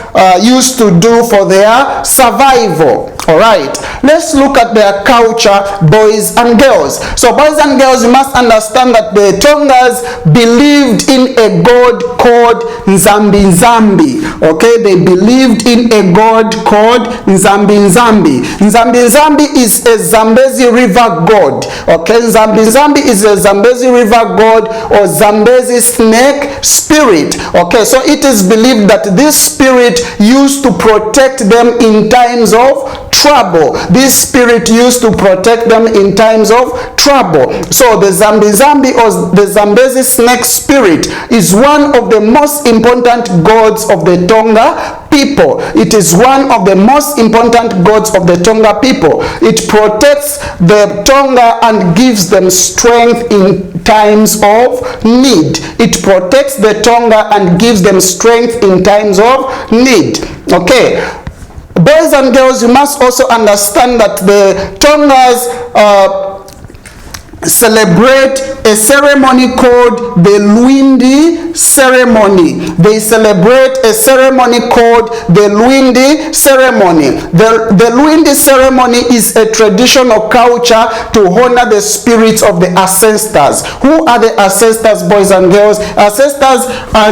used to do for their survival. All right, let's look at their culture, boys and girls. So boys and girls, you must understand that the Tongas believed in a god called Nzambi. Okay, they believed in a god called Nzambi. Nzambi is a Zambezi river god. Okay, Nzambi is a Zambezi river god or Zambezi snake spirit. Okay, so it is believed that this spirit used to protect them in times of trouble. This spirit used to protect them in times of trouble. So the Zambi or the Zambezi snake spirit is one of the most important gods of the Tonga people. It is one of the most important gods of the Tonga people. It protects the Tonga and gives them strength in times of need. It protects the Tonga and gives them strength in times of need. Okay. Boys and girls, you must also understand that the Tongas celebrate a ceremony called the Luindi ceremony. They celebrate a ceremony called the Luindi ceremony. The Luindi ceremony is a traditional culture to honor the spirits of the ancestors. Who are the ancestors, boys and girls? Ancestors,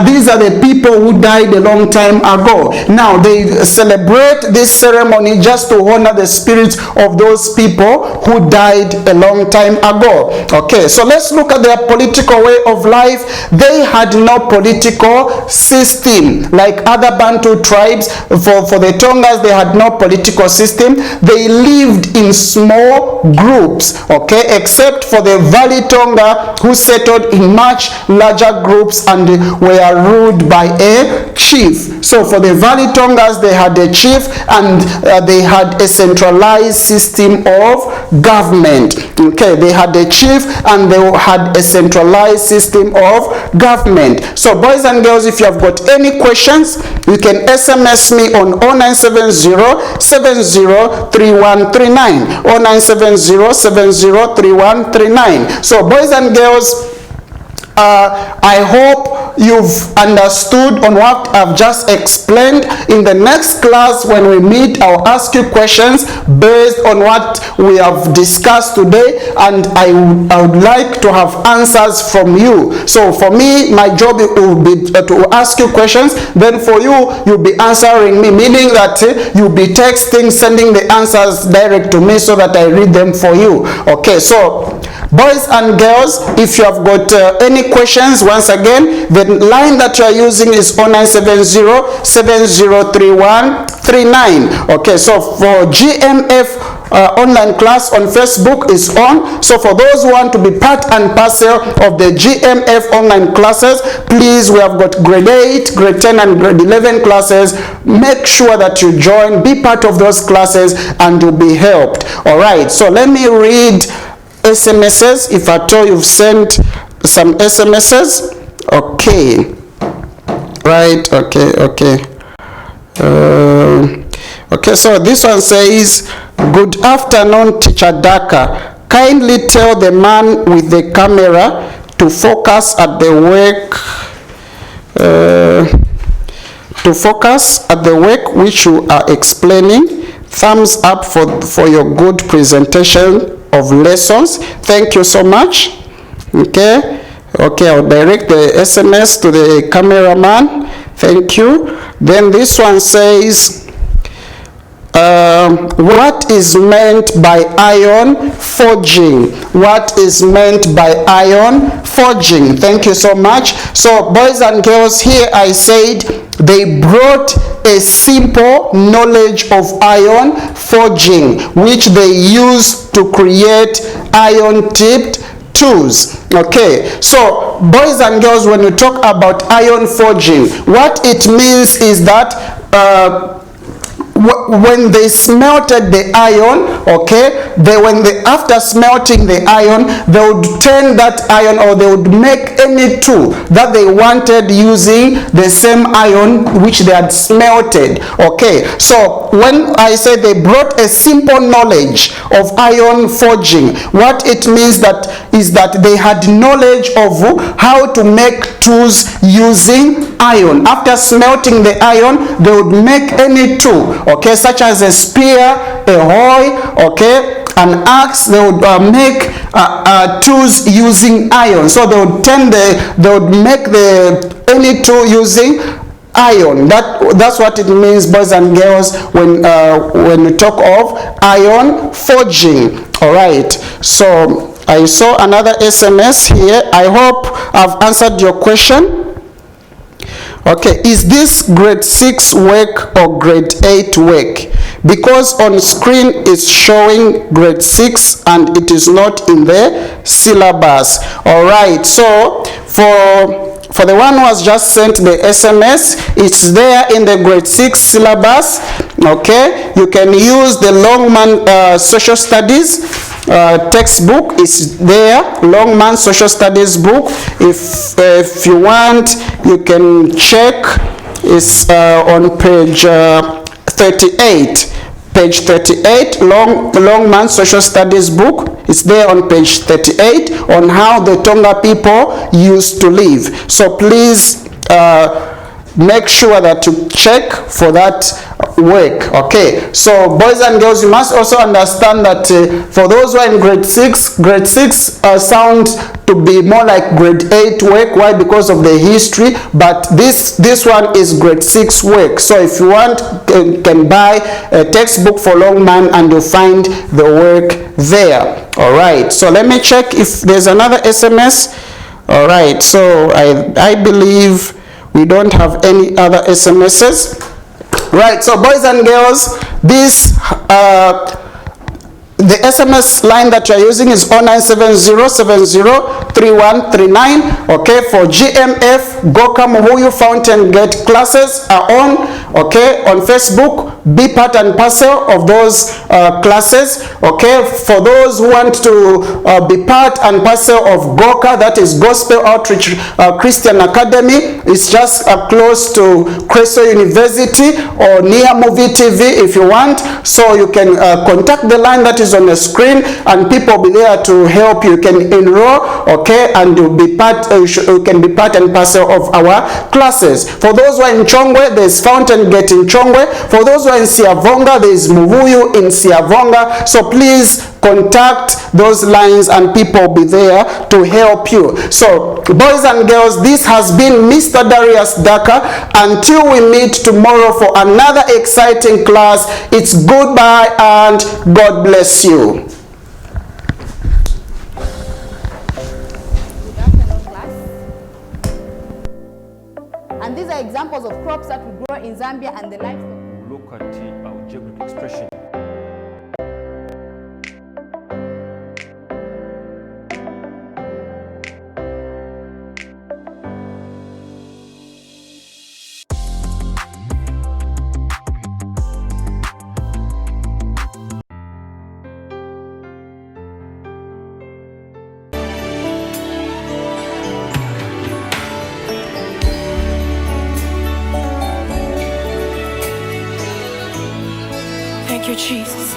these are the people who died a long time ago. Now, they celebrate this ceremony just to honor the spirits of those people who died a long time ago. Okay, so let's look at their political way of life. They had no political system like other Bantu tribes. For the Tongas, they had no political system. They lived in small groups, okay, except for the Valley Tonga, who settled in much larger groups and were ruled by a chief. So for the Valley Tongas, they had a chief and they had a centralized system of government. Okay, they had a chief and they had a centralized system of government. So boys and girls, if you have got any questions, you can SMS me on 0970-703139, 0970-703139. So boys and girls, I hope you've understood on what I've just explained. In the next class, when we meet, I'll ask you questions based on what we have discussed today, and I would like to have answers from you. So for me, my job will be to ask you questions, then for you, you'll be answering me, meaning that you'll be texting, sending the answers direct to me so that I read them for you. Okay, so boys and girls, if you have got any questions, once again, the line that you are using is 0970-703139. Okay, so for GMF online class on Facebook is on. So for those who want to be part and parcel of the GMF online classes, please, we have got grade 8, grade 10 and grade 11 classes. Make sure that you join, be part of those classes, and you'll be helped. All right, so let me read SMSs if at all you've sent some SMSs. Okay, right, okay. Okay, so this one says, good afternoon, Teacher Daka. Kindly tell the man with the camera to focus at the work which you are explaining. Thumbs up for your good presentation of lessons. Thank you so much. Okay, Okay, I'll direct the SMS to the cameraman. Thank you. Then this one says, what is meant by iron forging? What is meant by iron forging? Thank you so much. So boys and girls, here I said they brought a simple knowledge of iron forging, which they use to create iron tipped tools. Okay, so boys and girls, when we talk about iron forging, what it means is that when they smelted the iron, okay, after smelting the iron, they would turn that iron, or they would make any tool that they wanted using the same iron which they had smelted. Okay, so when I say they brought a simple knowledge of iron forging, what it means is that they had knowledge of how to make tools using iron. After smelting the iron, they would make any tool, okay, such as a spear, a hoe, okay, an axe. They would make tools using iron. So they would make any tool using iron. That's what it means, boys and girls, when we talk of iron forging. All right, so I saw another SMS here. I hope I've answered your question. Okay, is this grade 6 work or grade 8 work? Because on screen it's showing grade 6 and it is not in the syllabus. All right, so for the one who has just sent the SMS, it's there in the grade 6 syllabus. Okay, you can use the Longman Social Studies textbook. Is there, Longman Social Studies book. If you want, you can check. It's on page 38. Page 38, Longman Social Studies book. It's there on page 38 on how the Tonga people used to live. So please make sure that you check for that work. Okay, so boys and girls, you must also understand that for those who are in grade 6 sound to be more like grade 8 work. Why? Because of the history. But this one is grade 6 work. So if you want, can buy a textbook for Longman and you'll find the work there. All right, so let me check if there's another SMS. All right, so I believe we don't have any other SMSs. Right, so boys and girls, this the SMS line that you're using is 0970703139. Okay, for GMF, Goca, Muhuyu, Fountain Gate classes are on. Okay, on Facebook, be part and parcel of those classes. Okay, for those who want to be part and parcel of Goca, that is Gospel Outreach Christian Academy. It's just close to Creso University or near Movie TV if you want. So you can contact the line that is on the screen, and people will be there to help you. You can enroll, okay, and you'll be part. You can be part and parcel of our classes. For those who are in Chongwe, there's Fountain Gate in Chongwe. For those who are in Siavonga, there is Muvuyu in Siavonga. So please contact those lines and people will be there to help you. So boys and girls, this has been Mr. Darius Daka. Until we meet tomorrow for another exciting class, it's goodbye and God bless you. Good afternoon, class. And these are examples of crops that we grow in Zambia and the livestock. Look at our geographic expression. Thank you, Jesus.